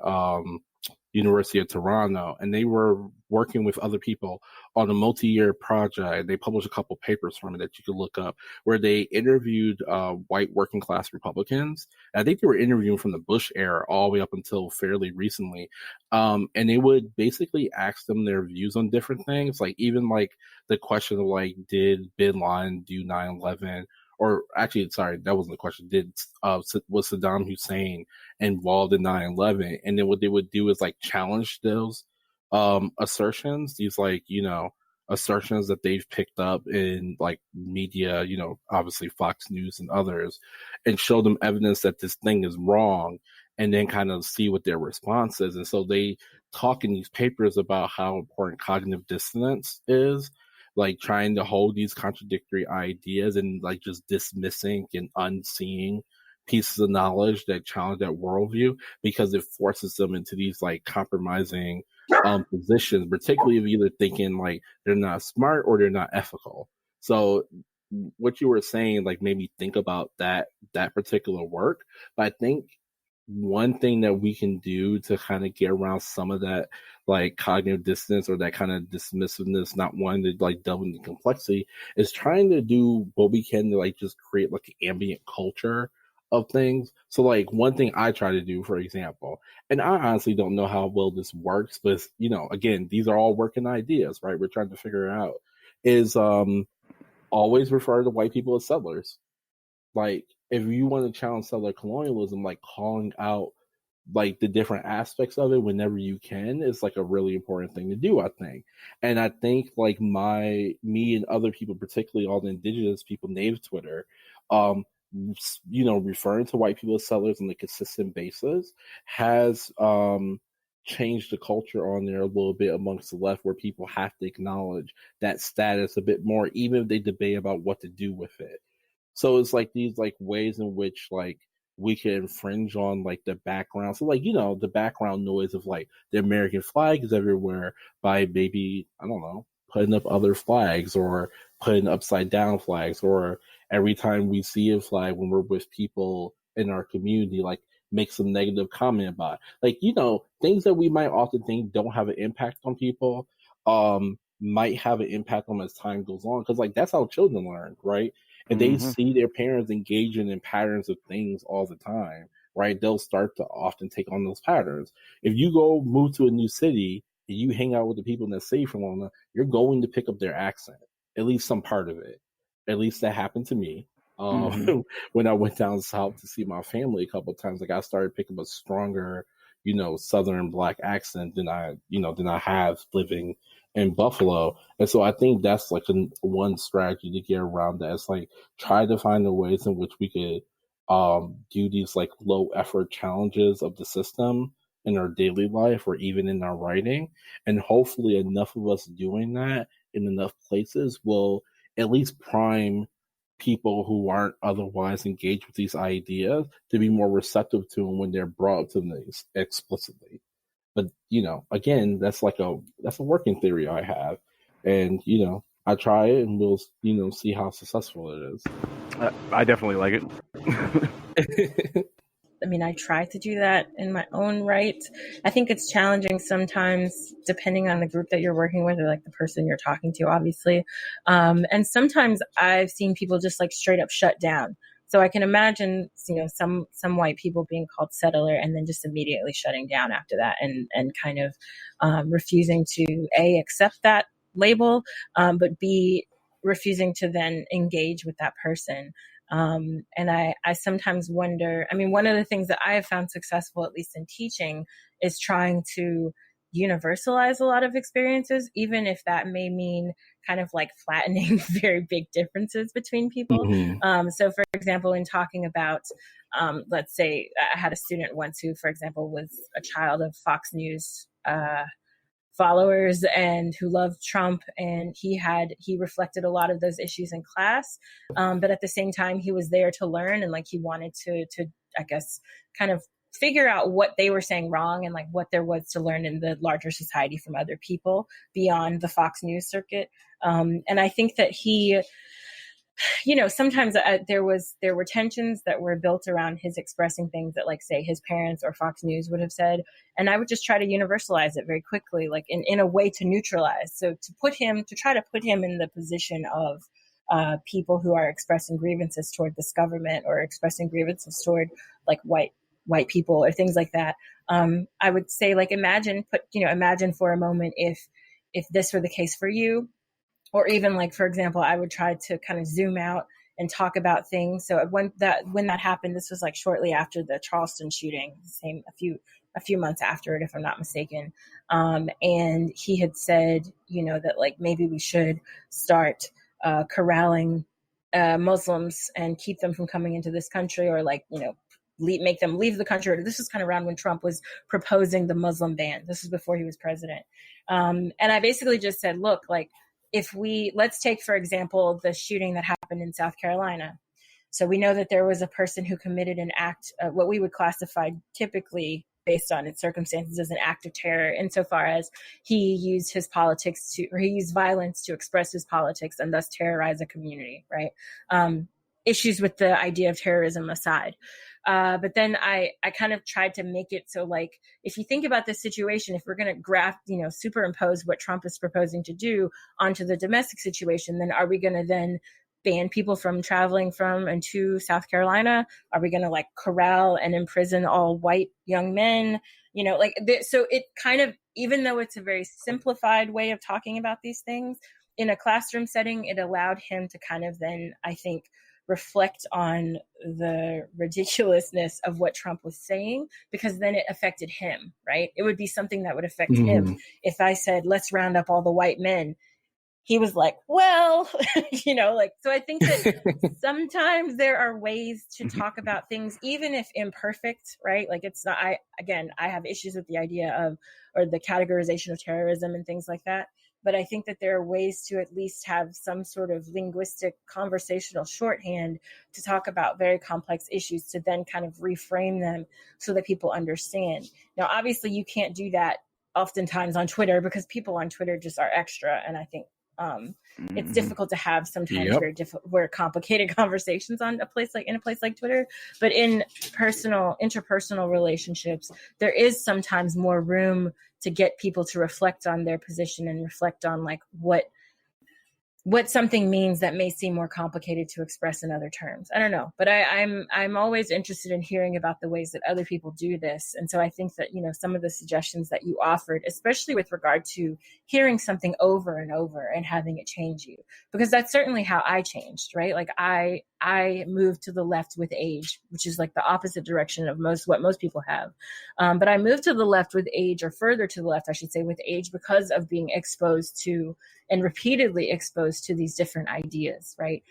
University of Toronto, and they were working with other people on a multi-year project. They published a couple papers from it that you could look up, where they interviewed white working class Republicans. And I think they were interviewing from the Bush era all the way up until fairly recently. And they would basically ask them their views on different things, like even like the question of like, did Bin Laden do 9/11? Or actually, sorry, that wasn't the question. Was Saddam Hussein involved in 9/11? And then what they would do is like challenge those assertions, these like, assertions that they've picked up in like media, obviously Fox News and others, and show them evidence that this thing is wrong, and then kind of see what their response is. And so they talk in these papers about how important cognitive dissonance is, like trying to hold these contradictory ideas and like just dismissing and unseeing pieces of knowledge that challenge that worldview, because it forces them into these like compromising positions, particularly of either thinking like they're not smart or they're not ethical. So what you were saying like made me think about that particular work. But I think one thing that we can do to kind of get around some of that like cognitive dissonance or that kind of dismissiveness, not wanting to like delve into complexity, is trying to do what we can to like just create like an ambient culture of things. So like one thing I try to do, for example, and I honestly don't know how well this works, but you know, again, these are all working ideas, right? We're trying to figure it out. Is always refer to white people as settlers. Like if you want to challenge settler colonialism, like calling out like the different aspects of it whenever you can is like a really important thing to do, I think. And I think like me and other people, particularly all the indigenous people, native Twitter, you know, referring to white people as settlers on a consistent basis has changed the culture on there a little bit amongst the left, where people have to acknowledge that status a bit more, even if they debate about what to do with it. So it's like these like ways in which like we can infringe on like the background. So like, you know, the background noise of like the American flag is everywhere by maybe, I don't know, putting up other flags or putting upside down flags, or every time we see a flag when we're with people in our community, like make some negative comment about it. Like, you know, things that we might often think don't have an impact on people, might have an impact on them as time goes on. Cause like, that's how children learn, right? And they see their parents engaging in patterns of things all the time, right? They'll start to often take on those patterns. If you go move to a new city and you hang out with the people in that city for long enough, you're going to pick up their accent, at least some part of it. At least that happened to me. When I went down south to see my family a couple of times, like I started picking up a stronger, you know, Southern Black accent than I have living in Buffalo. And so I think that's like one strategy to get around that. It's like try to find the ways in which we could do these like low effort challenges of the system in our daily life or even in our writing. And hopefully enough of us doing that in enough places will at least prime people who aren't otherwise engaged with these ideas to be more receptive to them when they're brought to them explicitly. But you know, again, that's a working theory I have, and you know, I try it, and we'll see how successful it is. I definitely like it. I mean, I try to do that in my own right. I think it's challenging sometimes, depending on the group that you're working with or like the person you're talking to, obviously. And sometimes I've seen people just like straight up shut down. So I can imagine, you know, some white people being called settler and then just immediately shutting down after that and kind of refusing to A, accept that label, but B, refusing to then engage with that person. And I sometimes wonder, I mean, one of the things that I have found successful, at least in teaching, is trying to universalize a lot of experiences, even if that may mean kind of like flattening very big differences between people. So for example, in talking about, let's say I had a student once who, for example, was a child of Fox News, followers and who loved Trump, and he reflected a lot of those issues in class, but at the same time he was there to learn, and like he wanted to I guess kind of figure out what they were saying wrong and like what there was to learn in the larger society from other people beyond the Fox News circuit. And I think that he, you know, sometimes there were tensions that were built around his expressing things that, like, say, his parents or Fox News would have said, and I would just try to universalize it very quickly, like in a way to neutralize. So to try to put him in the position of people who are expressing grievances toward this government or expressing grievances toward like white people or things like that. I would say, like, imagine for a moment if this were the case for you. Or even, like, for example, I would try to kind of zoom out and talk about things. So when that happened, this was like shortly after the Charleston shooting, a few months after it, if I'm not mistaken. And he had said, you know, that like maybe we should start corralling Muslims and keep them from coming into this country, or like, you know, make them leave the country. This was kind of around when Trump was proposing the Muslim ban. This was before he was president. And I basically just said, look, like, let's take, for example, the shooting that happened in South Carolina. So we know that there was a person who committed an act, what we would classify typically based on its circumstances as an act of terror, insofar as he used violence to express his politics and thus terrorize a community, right? Issues with the idea of terrorism aside. But then I kind of tried to make it so, like, if you think about this situation, if we're going to graft, superimpose what Trump is proposing to do onto the domestic situation, then are we going to then ban people from traveling from and to South Carolina? Are we going to like corral and imprison all white young men? So it kind of, even though it's a very simplified way of talking about these things in a classroom setting, it allowed him to kind of then, I think, reflect on the ridiculousness of what Trump was saying, because then it affected him, right? It would be something that would affect him. If I said, let's round up all the white men, he was like, well, so I think that sometimes there are ways to talk about things, even if imperfect, right? Like it's not, I have issues with the idea of, or the categorization of terrorism and things like that. But I think that there are ways to at least have some sort of linguistic conversational shorthand to talk about very complex issues, to then kind of reframe them so that people understand. Now, obviously you can't do that oftentimes on Twitter, because people on Twitter just are extra. And I think it's difficult to have sometimes very complicated conversations in a place like Twitter. But in interpersonal relationships, there is sometimes more room to get people to reflect on their position and reflect on like what something means that may seem more complicated to express in other terms. I don't know, but I'm always interested in hearing about the ways that other people do this. And so I think that, some of the suggestions that you offered, especially with regard to hearing something over and over and having it change you, because that's certainly how I changed, right? Like I moved to the left with age, which is like the opposite direction of what most people have. But I moved to the left with age, or further to the left, I should say, with age, because of being exposed to and repeatedly exposed to these different ideas, right?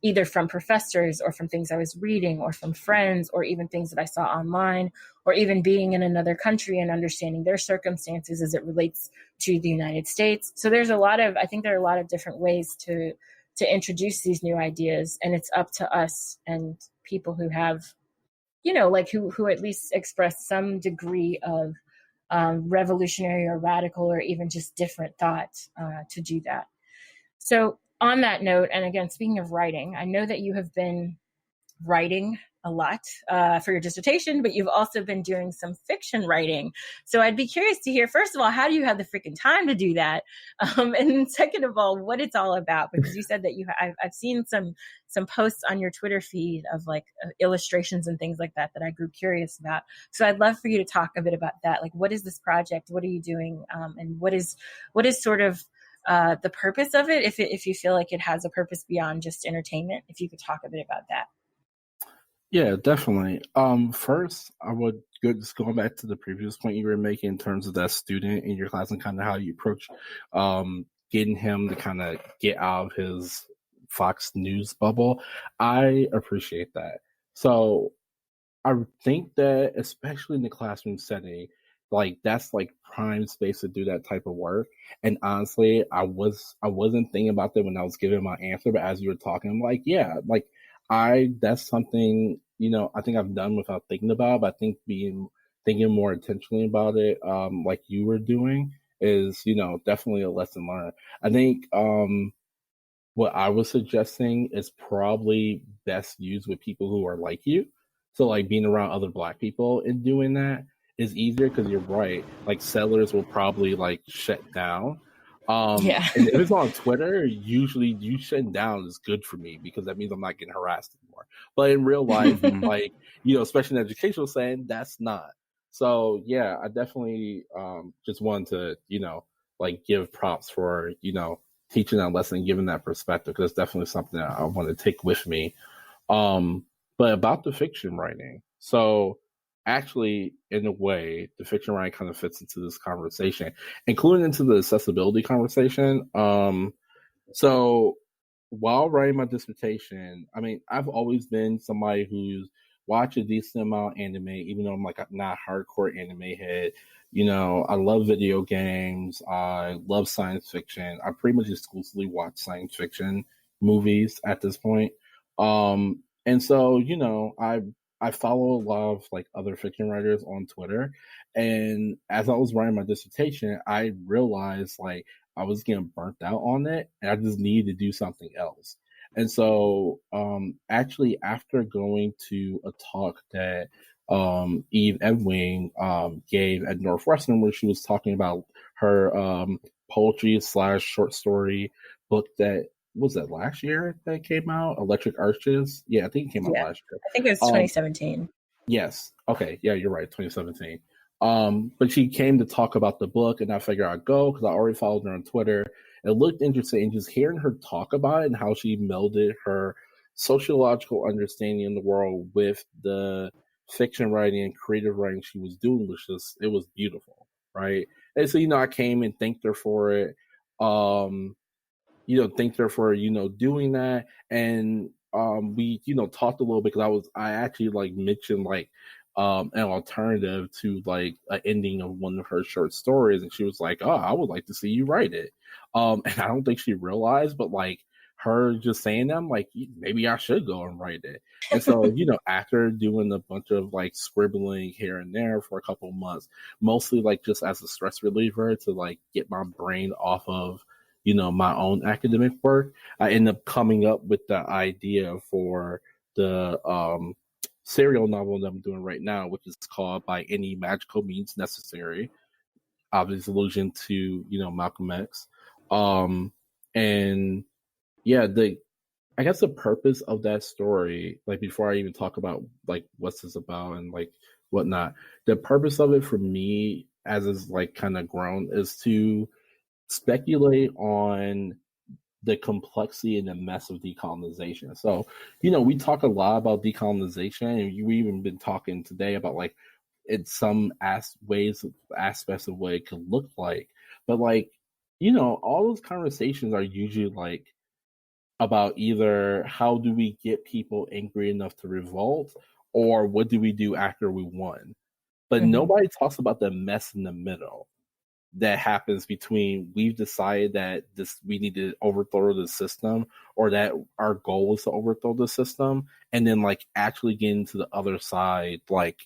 Either from professors or from things I was reading or from friends, or even things that I saw online, or even being in another country and understanding their circumstances as it relates to the United States. So I think there are a lot of different ways to introduce these new ideas, and it's up to us and people who have, who at least express some degree of revolutionary or radical or even just different thought to do that. So on that note, and again, speaking of writing, I know that you have been writing a lot for your dissertation, but you've also been doing some fiction writing. So I'd be curious to hear, first of all, how do you have the freaking time to do that? And second of all, what it's all about, because you said that I've seen some posts on your Twitter feed of like illustrations and things like that I grew curious about. So I'd love for you to talk a bit about that. Like, what is this project? What are you doing? And what is sort of the purpose of it? If you feel like it has a purpose beyond just entertainment, if you could talk a bit about that. Yeah, definitely. First, I would just going back to the previous point you were making in terms of that student in your class and kind of how you approach getting him to kind of get out of his Fox News bubble. I appreciate that. So I think that especially in the classroom setting, like that's like prime space to do that type of work. And honestly, I wasn't thinking about that when I was giving my answer, but as you were talking, I'm like, yeah, like that's something, I think I've done without thinking about, but I think thinking more intentionally about it, like you were doing is, definitely a lesson learned. I think, what I was suggesting is probably best used with people who are like you. So like being around other Black people and doing that is easier, because you're right. Like settlers will probably like shut down. Yeah. And if it's on Twitter, usually you shutting down is good for me, because that means I'm not getting harassed anymore. But in real life, like, especially in educational setting, that's not. So yeah, I definitely just wanted to, like give props for, teaching that lesson and giving that perspective, because it's definitely something that I want to take with me. But about the fiction writing, so actually, in a way, the fiction writing kind of fits into this conversation, including into the accessibility conversation. So while writing my dissertation, I mean, I've always been somebody who's watched a decent amount of anime, even though I'm like not a hardcore anime head. I love video games. I love science fiction. I pretty much exclusively watch science fiction movies at this point. And so, I follow a lot of like other fiction writers on Twitter. And as I was writing my dissertation, I realized like I was getting burnt out on it, and I just needed to do something else. And so actually after going to a talk that Eve Edwing gave at Northwestern, where she was talking about her poetry / short story book that was that last year that came out, Electric Arches. Yeah, I think it came out last year. I think it was 2017. Yes. Okay. Yeah, you're right. 2017. But she came to talk about the book, and I figured I'd go because I already followed her on Twitter. It looked interesting, just hearing her talk about it and how she melded her sociological understanding of the world with the fiction writing and creative writing she was doing it was beautiful, right? And so, I came and thanked her for it. Thanked her for, doing that. And we, talked a little bit because I actually mentioned an alternative to an ending of one of her short stories, and she was like, "Oh, I would like to see you write it." And I don't think she realized, but her just saying that, I'm like, maybe I should go and write it. And so, after doing a bunch of scribbling here and there for a couple of months, mostly just as a stress reliever to get my brain off of my own academic work, I end up coming up with the idea for the serial novel that I'm doing right now, which is called By Any Magical Means Necessary. Obvious allusion to, Malcolm X. And yeah, I guess the purpose of that story, before I even talk about what's this about and whatnot, the purpose of it for me as is kind of grown is to speculate on the complexity and the mess of decolonization. So, we talk a lot about decolonization, and we even been talking today about in some aspects of what it could look like. But all those conversations are usually about either how do we get people angry enough to revolt, or what do we do after we won. But nobody talks about the mess in the middle that happens between we've decided that we need to overthrow the system, or that our goal is to overthrow the system, and then actually getting to the other side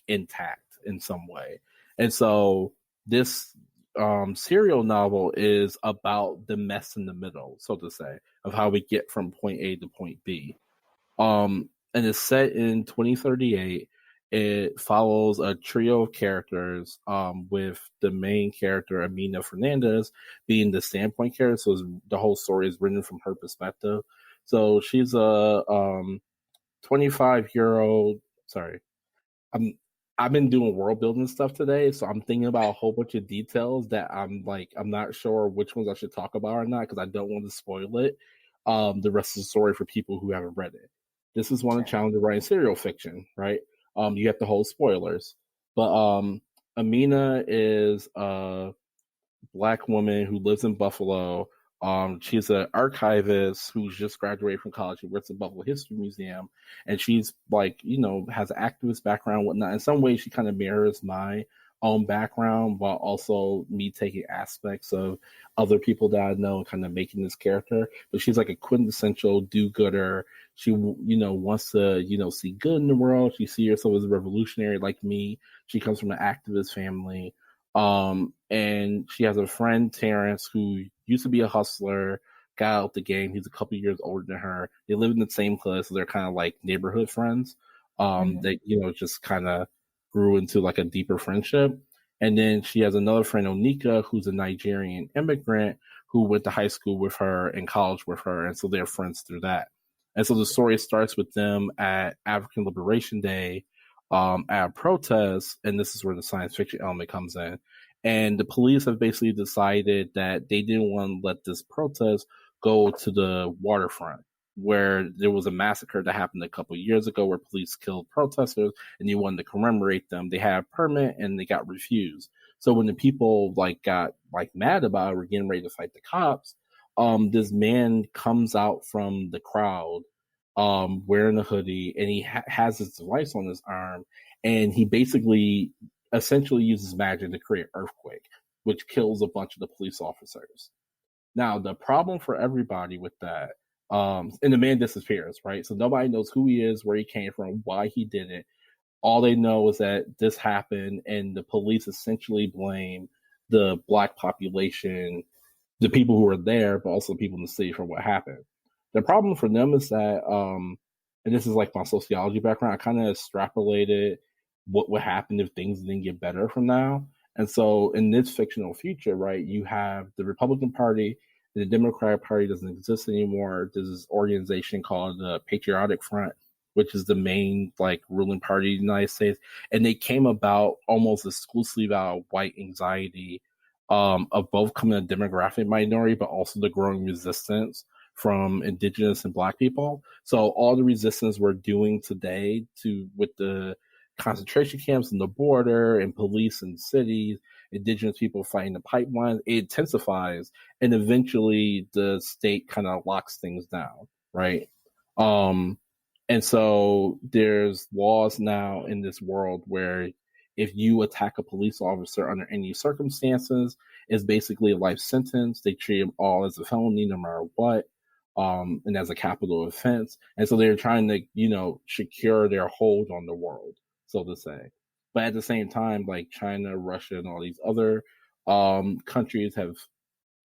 intact in some way. And so this serial novel is about the mess in the middle, so to say, of how we get from point A to point B. And it's set in 2038. It follows a trio of characters, with the main character, Amina Fernandez, being the standpoint character. So the whole story is written from her perspective. So she's a 25-year-old. Sorry, I've been doing world building stuff today, so I'm thinking about a whole bunch of details that I'm not sure which ones I should talk about or not, because I don't want to spoil it. The rest of the story for people who haven't read it. This is one of the challenges of writing serial fiction, right? You have to hold spoilers. But Amina is a Black woman who lives in Buffalo. She's an archivist who's just graduated from college. She works at Buffalo History Museum, and she's has an activist background and whatnot. In some ways, she kind of mirrors my own background, while also me taking aspects of other people that I know and kind of making this character. But she's a quintessential do-gooder. She, wants to, see good in the world. She sees herself as a revolutionary like me. She comes from an activist family. And she has a friend, Terrence, who used to be a hustler, got out the game. He's a couple years older than her. They live in the same class, so they're kind of neighborhood friends. That, just kind of grew into a deeper friendship. And then she has another friend, Onika, who's a Nigerian immigrant who went to high school with her and college with her. And so they're friends through that. And so the story starts with them at African Liberation Day, at a protest, and this is where the science fiction element comes in. And the police have basically decided that they didn't want to let this protest go to the waterfront, where there was a massacre that happened a couple of years ago where police killed protesters, and they wanted to commemorate them. They had a permit and they got refused. So when the people got mad about it, were getting ready to fight the cops, this man comes out from the crowd, wearing a hoodie, and he has this device on his arm, and he basically essentially uses magic to create an earthquake, which kills a bunch of the police officers. Now, the problem for everybody with that, and the man disappears, right? So nobody knows who he is, where he came from, why he did it. All they know is that this happened, and the police essentially blame the Black population, the people who were there, but also people in the city, for what happened. The problem for them is that, and this is like my sociology background, I kind of extrapolated what would happen if things didn't get better from now. And so in this fictional future, right, you have the Republican Party, the Democratic Party doesn't exist anymore. There's this organization called the Patriotic Front, which is the main like ruling party of the United States. And they came about almost exclusively out of white anxiety, of both coming a demographic minority, but also the growing resistance from indigenous and black people. So all the resistance we're doing today with the concentration camps and the border and police in cities, indigenous people fighting the pipelines, it intensifies, and eventually the state kind of locks things down, right? And so there's laws now in this world where if you attack a police officer under any circumstances, it's basically a life sentence. They treat them all as a felony no matter what, and as a capital offense. And so they're trying to, secure their hold on the world, so to say. But at the same time, like China, Russia, and all these other countries have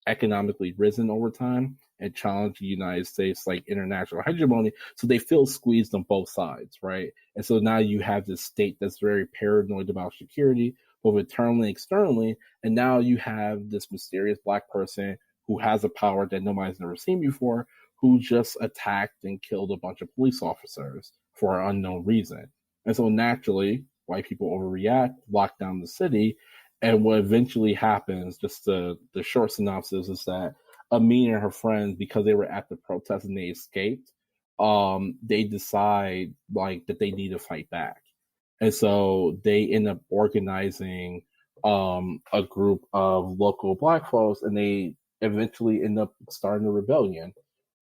economically risen over time and challenged the United States like international hegemony. So they feel squeezed on both sides, right? And so now you have this state that's very paranoid about security, both internally and externally. And now you have this mysterious black person who has a power that nobody's never seen before, who just attacked and killed a bunch of police officers for an unknown reason. And so naturally, white people overreact, lock down the city. And what eventually happens, just the short synopsis, is that Amin and her friends, because they were at the protest and they escaped, they decide like that they need to fight back. And so they end up organizing a group of local black folks, and they eventually end up starting a rebellion.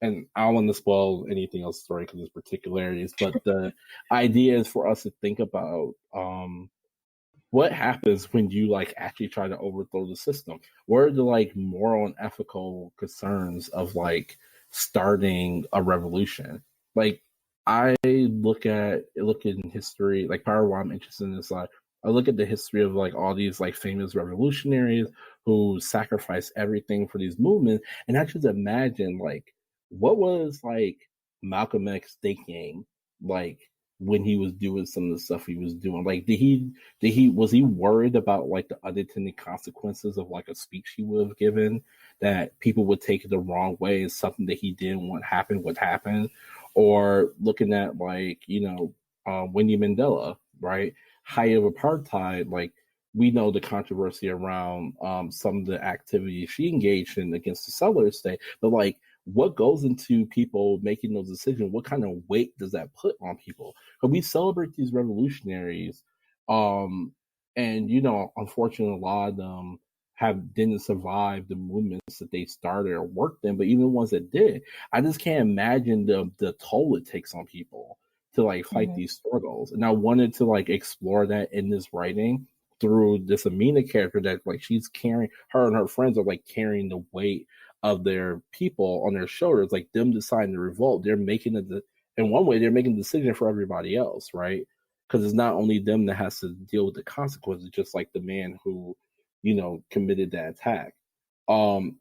And I don't want to spoil anything else story because there's particularities, but the idea is for us to think about what happens when you like actually try to overthrow the system. What are the like moral and ethical concerns of like starting a revolution? Like I look in history, like part of why I'm interested in this, like I look at the history of like all these like famous revolutionaries who sacrificed everything for these movements, and I just imagine like what was like Malcolm X thinking like when he was doing some of the stuff he was doing. Like was he worried about like the unintended consequences of like a speech he would have given that people would take it the wrong way as something that he didn't want happen would happen? Or looking at like, Winnie Mandela, right? Height of apartheid, like we know the controversy around some of the activities she engaged in against the settler state, but like what goes into people making those decisions? What kind of weight does that put on people? But we celebrate these revolutionaries, and unfortunately, a lot of them didn't survive the movements that they started or worked in. But even the ones that did, I just can't imagine the toll it takes on people to like fight these struggles. And I wanted to like explore that in this writing through this Amina character that like she's carrying, her and her friends are like carrying the weight of their people on their shoulders, like them deciding to revolt. They're making in one way, they're making a decision for everybody else, right? Because it's not only them that has to deal with the consequences, just like the man who, committed that attack. One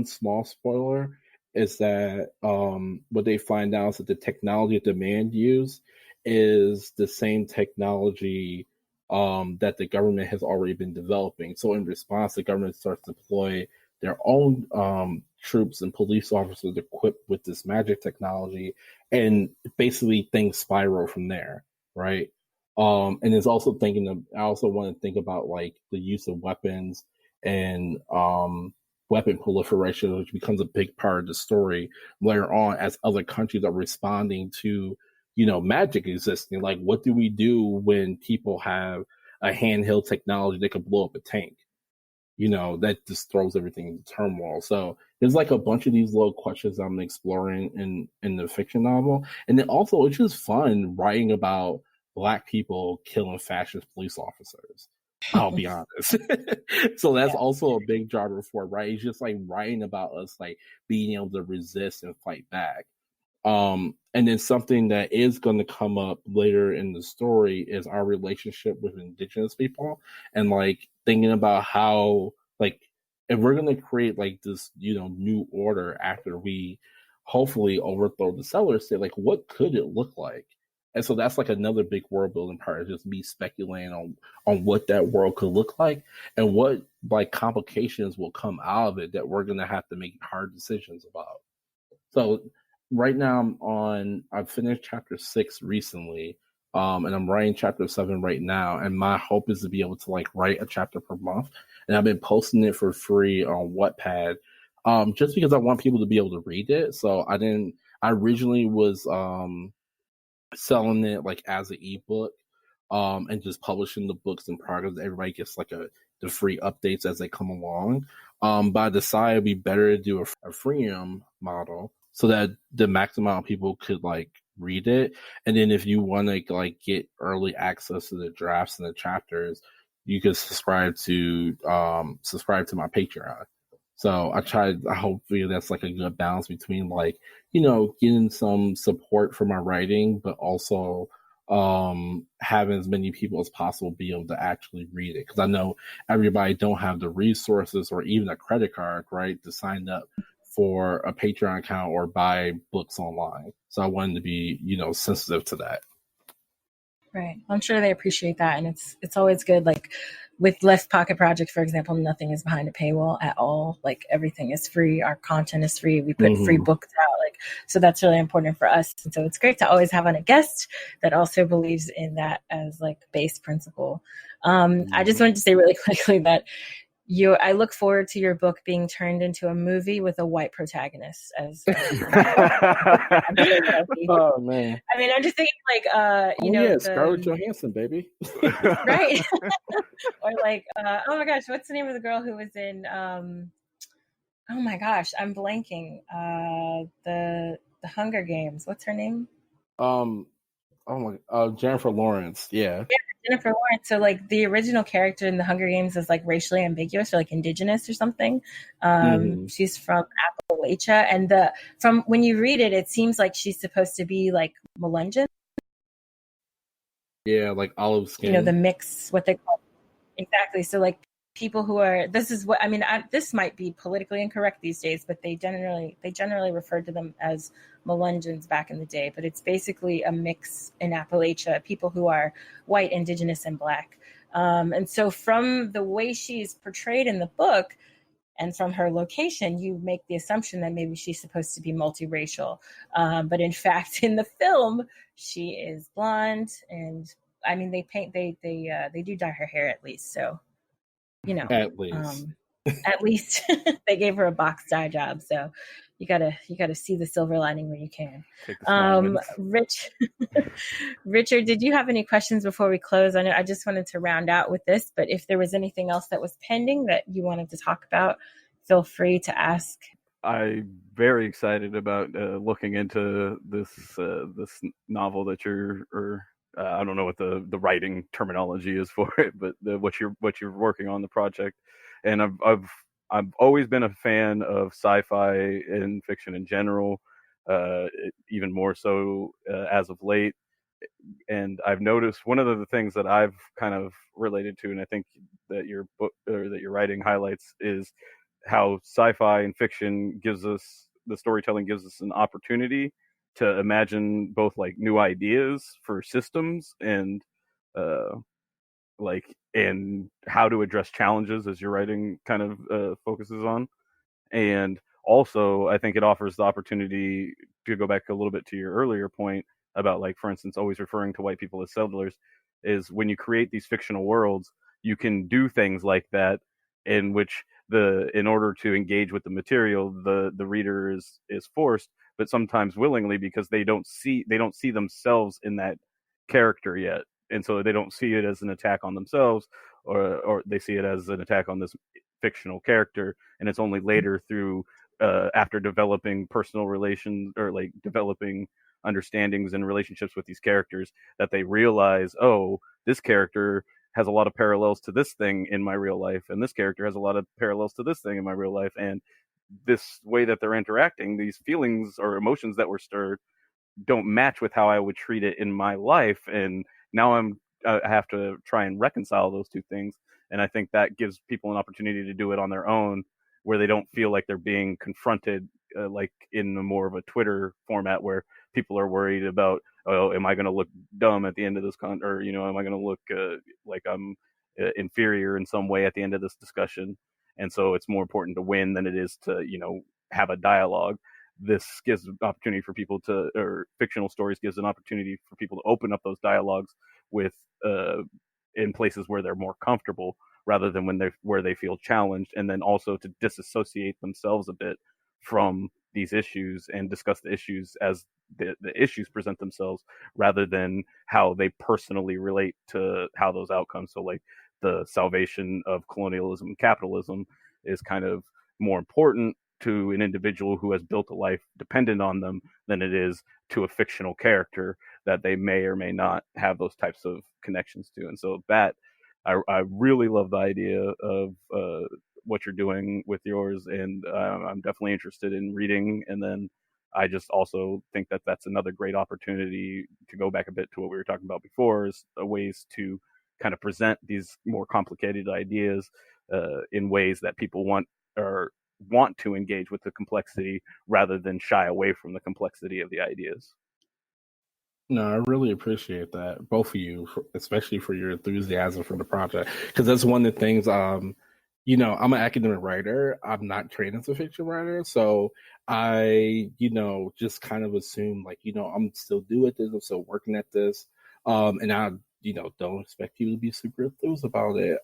small spoiler is that what they find out is that the technology that the man used is the same technology that the government has already been developing. So in response, the government starts to deploy their own troops and police officers equipped with this magic technology, and basically things spiral from there, right? And it's also I also want to think about like the use of weapons and weapon proliferation, which becomes a big part of the story later on as other countries are responding to magic existing. Like, what do we do when people have a handheld technology that could blow up a tank? That just throws everything into turmoil. So there's like a bunch of these little questions I'm exploring in the fiction novel. And then also it's just fun writing about Black people killing fascist police officers. I'll be honest. So that's also a big driver for it, right? It's just like writing about us like being able to resist and fight back. And then something that is going to come up later in the story is our relationship with Indigenous people, and like thinking about how like if we're going to create like this, new order after we hopefully overthrow the settler state, like what could it look like? And so that's like another big world building part, is just me speculating on what that world could look like and what like complications will come out of it that we're going to have to make hard decisions about. So right now I've finished chapter 6 recently, and I'm writing chapter 7 right now. And my hope is to be able to like write a chapter per month. And I've been posting it for free on Wattpad, just because I want people to be able to read it. So I originally was selling it like as an ebook, and just publishing the books in progress. Everybody gets like the free updates as they come along. But I decided it'd be better to do a freemium model so that the maximum amount of people could like read it. And then if you want to like get early access to the drafts and the chapters, you can subscribe to my Patreon. So I hopefully that's like a good balance between like, getting some support for my writing, but also having as many people as possible be able to actually read it. Because I know everybody don't have the resources or even a credit card, right, to sign up for a Patreon account or buy books online. So I wanted to be, sensitive to that. Right. I'm sure they appreciate that. And it's always good. Like with LeftPOC Project, for example, nothing is behind a paywall at all. Like everything is free. Our content is free. We put free books out. Like, so that's really important for us. And so it's great to always have on a guest that also believes in that as like base principle. I just wanted to say really quickly that I look forward to your book being turned into a movie with a white protagonist as oh man! I mean, I'm just thinking like Scarlett Johansson, baby, right? Or like oh my gosh, what's the name of the girl who was in oh my gosh, I'm blanking, the Hunger Games, what's her name? Jennifer Lawrence. Yeah, Jennifer Lawrence. So like the original character in the Hunger Games is like racially ambiguous or like indigenous or something. She's from Appalachia, and from when you read it, it seems like she's supposed to be like Melungeon. Yeah, like olive skin. The mix, what they call exactly. So like people who are, this is what I mean. This might be politically incorrect these days, but they generally referred to them as Melungeons back in the day. But it's basically a mix in Appalachia, people who are white, indigenous, and black. And so from the way she's portrayed in the book and from her location, you make the assumption that maybe she's supposed to be multiracial. But in fact, in the film, she is blonde. And I mean, they do dye her hair at least. So, at least. At least they gave her a box dye job. So you gotta see the silver lining when you can. Richard, did you have any questions before we close? I know I just wanted to round out with this, but if there was anything else that was pending that you wanted to talk about, feel free to ask. I'm very excited about looking into this novel that I don't know what the writing terminology is for it, but what you're working on, the project. And I've always been a fan of sci-fi and fiction in general, even more so as of late. And I've noticed one of the things that I've kind of related to, and I think that your book or that your writing highlights, is how sci-fi and fiction the storytelling gives us an opportunity to imagine both like new ideas for systems and and how to address challenges, as your writing kind of focuses on. And also, I think it offers the opportunity to go back a little bit to your earlier point about, like, for instance, always referring to white people as settlers, is when you create these fictional worlds, you can do things like that in which in order to engage with the material, the reader is forced, but sometimes willingly, because they don't see themselves in that character yet. And so they don't see it as an attack on themselves, or they see it as an attack on this fictional character. And it's only later through after developing personal relations, or like developing understandings and relationships with these characters, that they realize, oh, this character has a lot of parallels to this thing in my real life, and this character has a lot of parallels to this thing in my real life. And this way that they're interacting, these feelings or emotions that were stirred, don't match with how I would treat it in my life. And now I have to try and reconcile those two things. And I think that gives people an opportunity to do it on their own, where they don't feel like they're being confronted like in more of a Twitter format where people are worried about, oh, am I going to look dumb at the end of this or am I going to look like I'm inferior in some way at the end of this discussion? And so it's more important to win than it is to have a dialogue. This gives an opportunity for people to, or fictional stories gives an opportunity for people to open up those dialogues with in places where they're more comfortable rather than where they feel challenged, and then also to disassociate themselves a bit from these issues and discuss the issues as the issues present themselves rather than how they personally relate to how those outcomes. So like the salvation of colonialism and capitalism is kind of more important to an individual who has built a life dependent on them than it is to a fictional character that they may or may not have those types of connections to. And so that I really love the idea of what you're doing with yours, and I'm definitely interested in reading. And then I just also think that that's another great opportunity to go back a bit to what we were talking about before, is ways to kind of present these more complicated ideas in ways that people want to engage with the complexity rather than shy away from the complexity of the ideas. No, I really appreciate that, both of you, especially for your enthusiasm for the project, because that's one of the things. I'm an academic writer. I'm not trained as a fiction writer, so I, just kind of assume like, I'm still doing this, I'm still working at this, and I, don't expect people to be super enthused about it,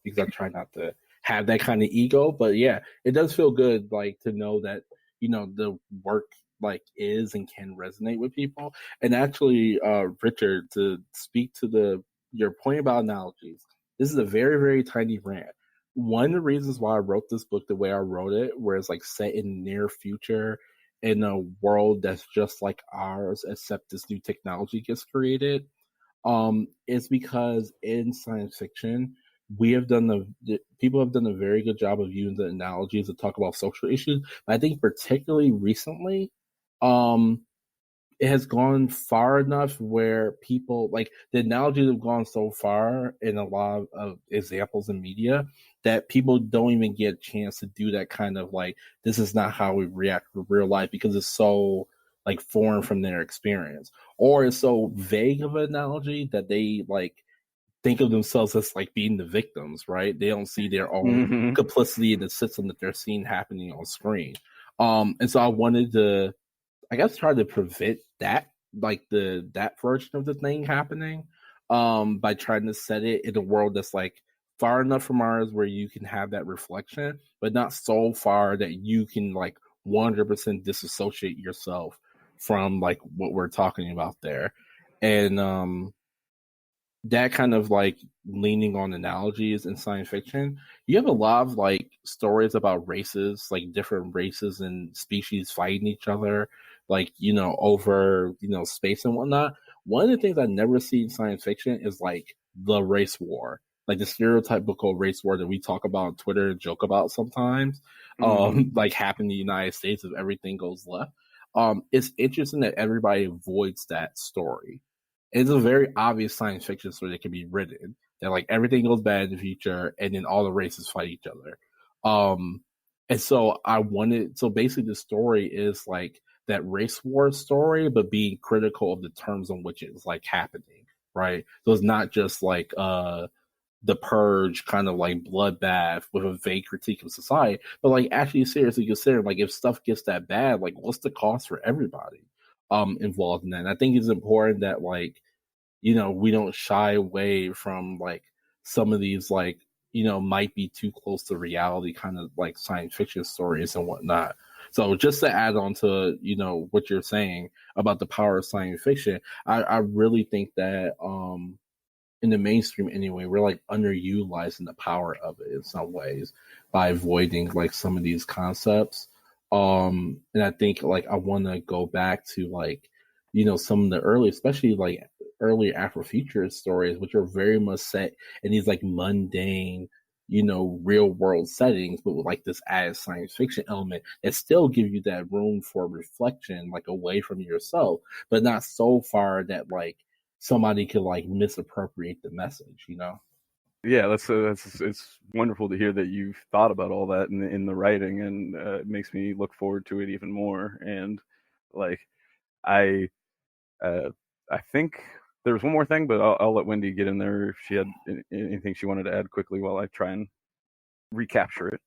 because I try not to have that kind of ego. But yeah, it does feel good, like, to know that the work like is and can resonate with people. And actually, Richard, to speak to your point about analogies, this is a very, very tiny rant. One of the reasons why I wrote this book the way I wrote it, where it's like set in near future in a world that's just like ours, except this new technology gets created, is because in science fiction, people have done a very good job of using the analogies to talk about social issues. But I think particularly recently, it has gone far enough where people, like, the analogies have gone so far in a lot of examples in media that people don't even get a chance to do that kind of like, this is not how we react to real life, because it's so like foreign from their experience, or it's so vague of an analogy that they like think of themselves as like being the victims, right? They don't see their own complicity in the system that they're seeing happening on screen. And so I wanted to, I guess, try to prevent that, like that version of the thing happening, by trying to set it in a world that's like far enough from ours where you can have that reflection, but not so far that you can like 100% disassociate yourself from like what we're talking about there. And that kind of like leaning on analogies in science fiction, you have a lot of like stories about races, like different races and species fighting each other, like, over, space and whatnot. One of the things I never see in science fiction is like the race war, like the stereotypical race war that we talk about on Twitter and joke about sometimes, like happen in the United States if everything goes left. It's interesting that everybody avoids that story. It's a very obvious science fiction story that can be written, that like everything goes bad in the future and then all the races fight each other. And so so basically the story is like that race war story, but being critical of the terms on which it's like happening, right? So it's not just like the purge kind of like bloodbath with a vague critique of society, but like actually seriously considering like if stuff gets that bad, like what's the cost for everybody involved in that? And I think it's important that like, we don't shy away from like some of these like, might be too close to reality kind of like science fiction stories and whatnot. So just to add on to, what you're saying about the power of science fiction, I really think that in the mainstream anyway, we're like underutilizing the power of it in some ways by avoiding like some of these concepts. And I think like I want to go back to like, some of the early, especially like early Afrofuturist stories, which are very much set in these like mundane, real world settings, but with like this added science fiction element that still give you that room for reflection, like away from yourself, but not so far that like somebody could like misappropriate the message. Yeah, that's it's wonderful to hear that you've thought about all that in the writing, and it makes me look forward to it even more. And like I uh, I think there was one more thing, but I'll let Wendy get in there if she had anything she wanted to add quickly while I try and recapture it.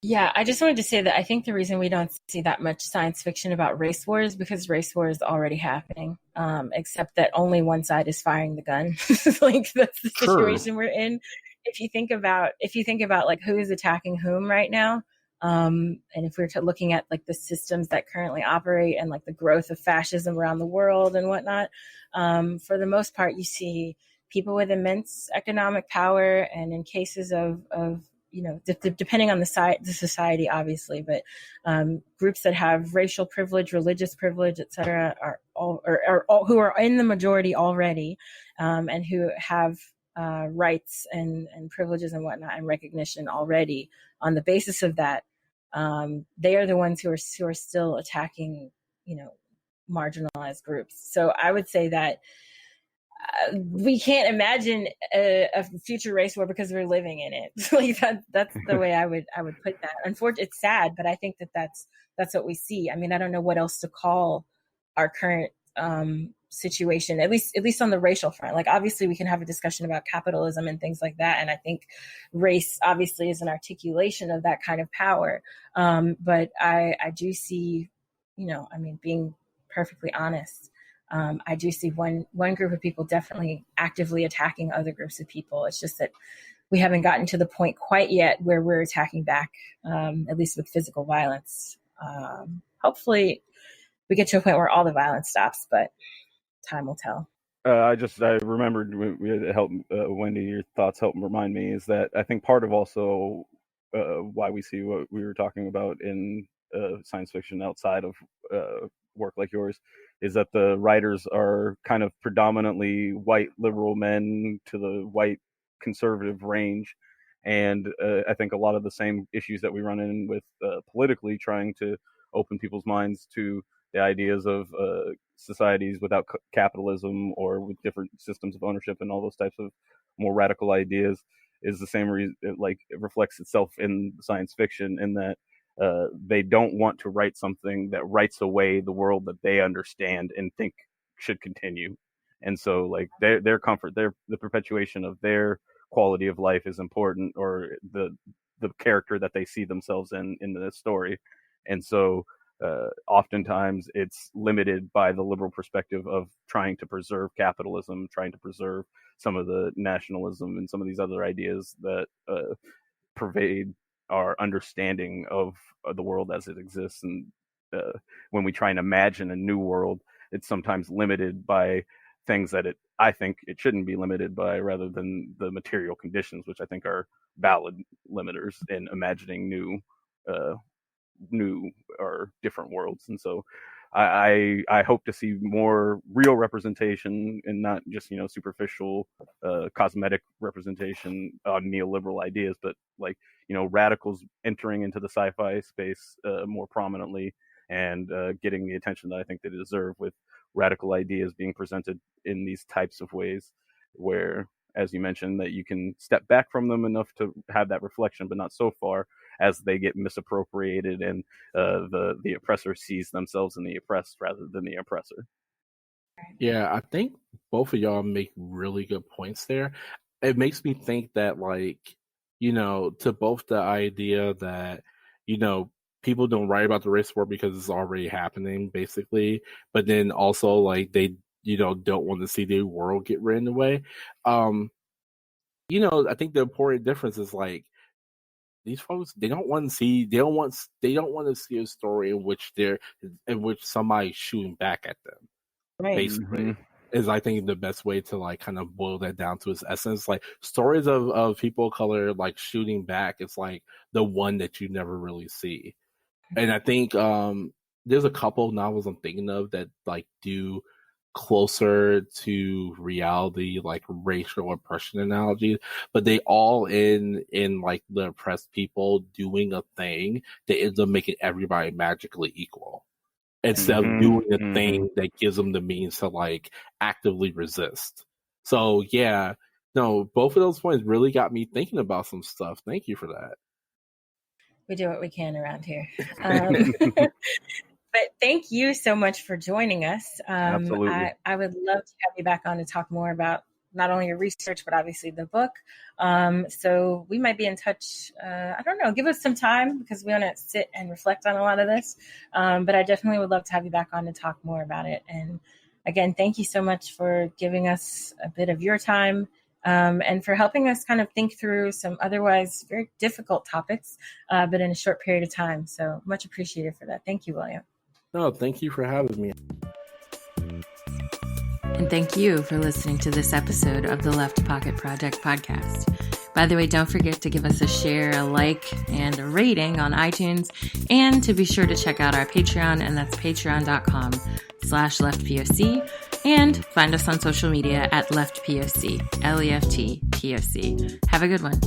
Yeah, I just wanted to say that I think the reason we don't see that much science fiction about race war is because race war is already happening, except that only one side is firing the gun. Like that's the situation we're in. If you think about like who is attacking whom right now, and if we're looking at like the systems that currently operate and like the growth of fascism around the world and whatnot, for the most part, you see people with immense economic power, and in cases of depending on the society, obviously, but groups that have racial privilege, religious privilege, etc., are all who are in the majority already, and who have rights and privileges and whatnot and recognition already. On the basis of that, they are the ones who are still attacking, marginalized groups. So I would say that we can't imagine a future race war because we're living in it. Like that's the way I would put that. Unfortunately, it's sad, but I think that's what we see. I mean, I don't know what else to call our current situation, at least on the racial front. Like obviously we can have a discussion about capitalism and things like that, and I think race obviously is an articulation of that kind of power. But I do see, being perfectly honest, I do see one group of people definitely actively attacking other groups of people. It's just that we haven't gotten to the point quite yet where we're attacking back, at least with physical violence. Hopefully we get to a point where all the violence stops, but time will tell. I remembered it helped, Wendy, your thoughts helped remind me, is that I think part of also why we see what we were talking about in science fiction outside of work like yours is that the writers are kind of predominantly white liberal men to the white conservative range. And I think a lot of the same issues that we run in with politically trying to open people's minds to the ideas of societies without capitalism or with different systems of ownership and all those types of more radical ideas is the same reason. Like it reflects itself in science fiction in that they don't want to write something that writes away the world that they understand and think should continue. And so like their comfort, the perpetuation of their quality of life is important, or the character that they see themselves in the story. And so oftentimes it's limited by the liberal perspective of trying to preserve capitalism, trying to preserve some of the nationalism and some of these other ideas that pervade our understanding of the world as it exists. And when we try and imagine a new world, it's sometimes limited by things that I think it shouldn't be limited by, rather than the material conditions, which I think are valid limiters in imagining new or different worlds. And so I hope to see more real representation and not just superficial cosmetic representation on neoliberal ideas, but like radicals entering into the sci-fi space more prominently and getting the attention that I think they deserve, with radical ideas being presented in these types of ways where, as you mentioned, that you can step back from them enough to have that reflection, but not so far as they get misappropriated and the oppressor sees themselves in the oppressed rather than the oppressor. Yeah, I think both of y'all make really good points there. It makes me think that, like, to both the idea that, people don't write about the race war because it's already happening, basically, but then also, like, they, don't want to see the world get written away. I think the important difference is, like, these folks, they don't want to see a story in which somebody's shooting back at them. Right. Basically, is I think the best way to like kind of boil that down to its essence. Like stories of people of color like shooting back, it's like the one that you never really see. And I think there's a couple of novels I'm thinking of that like do closer to reality, like racial oppression analogies, but they all in like the oppressed people doing a thing that ends up making everybody magically equal, instead of doing a thing that gives them the means to like actively resist. So yeah, No, both of those points really got me thinking about some stuff. Thank you for that. We do what we can around here. But thank you so much for joining us. Absolutely. I would love to have you back on to talk more about not only your research, but obviously the book. So we might be in touch. I don't know, give us some time because we want to sit and reflect on a lot of this. But I definitely would love to have you back on to talk more about it. And again, thank you so much for giving us a bit of your time. And for helping us kind of think through some otherwise very difficult topics, but in a short period of time. So much appreciated for that. Thank you, William. No, thank you for having me. And thank you for listening to this episode of the Left Pocket Project podcast. By the way, don't forget to give us a share, a like, and a rating on iTunes, and to be sure to check out our Patreon, and that's patreon.com/LeftPOC, and find us on social media at LeftPOC, LEFTPOC. Have a good one.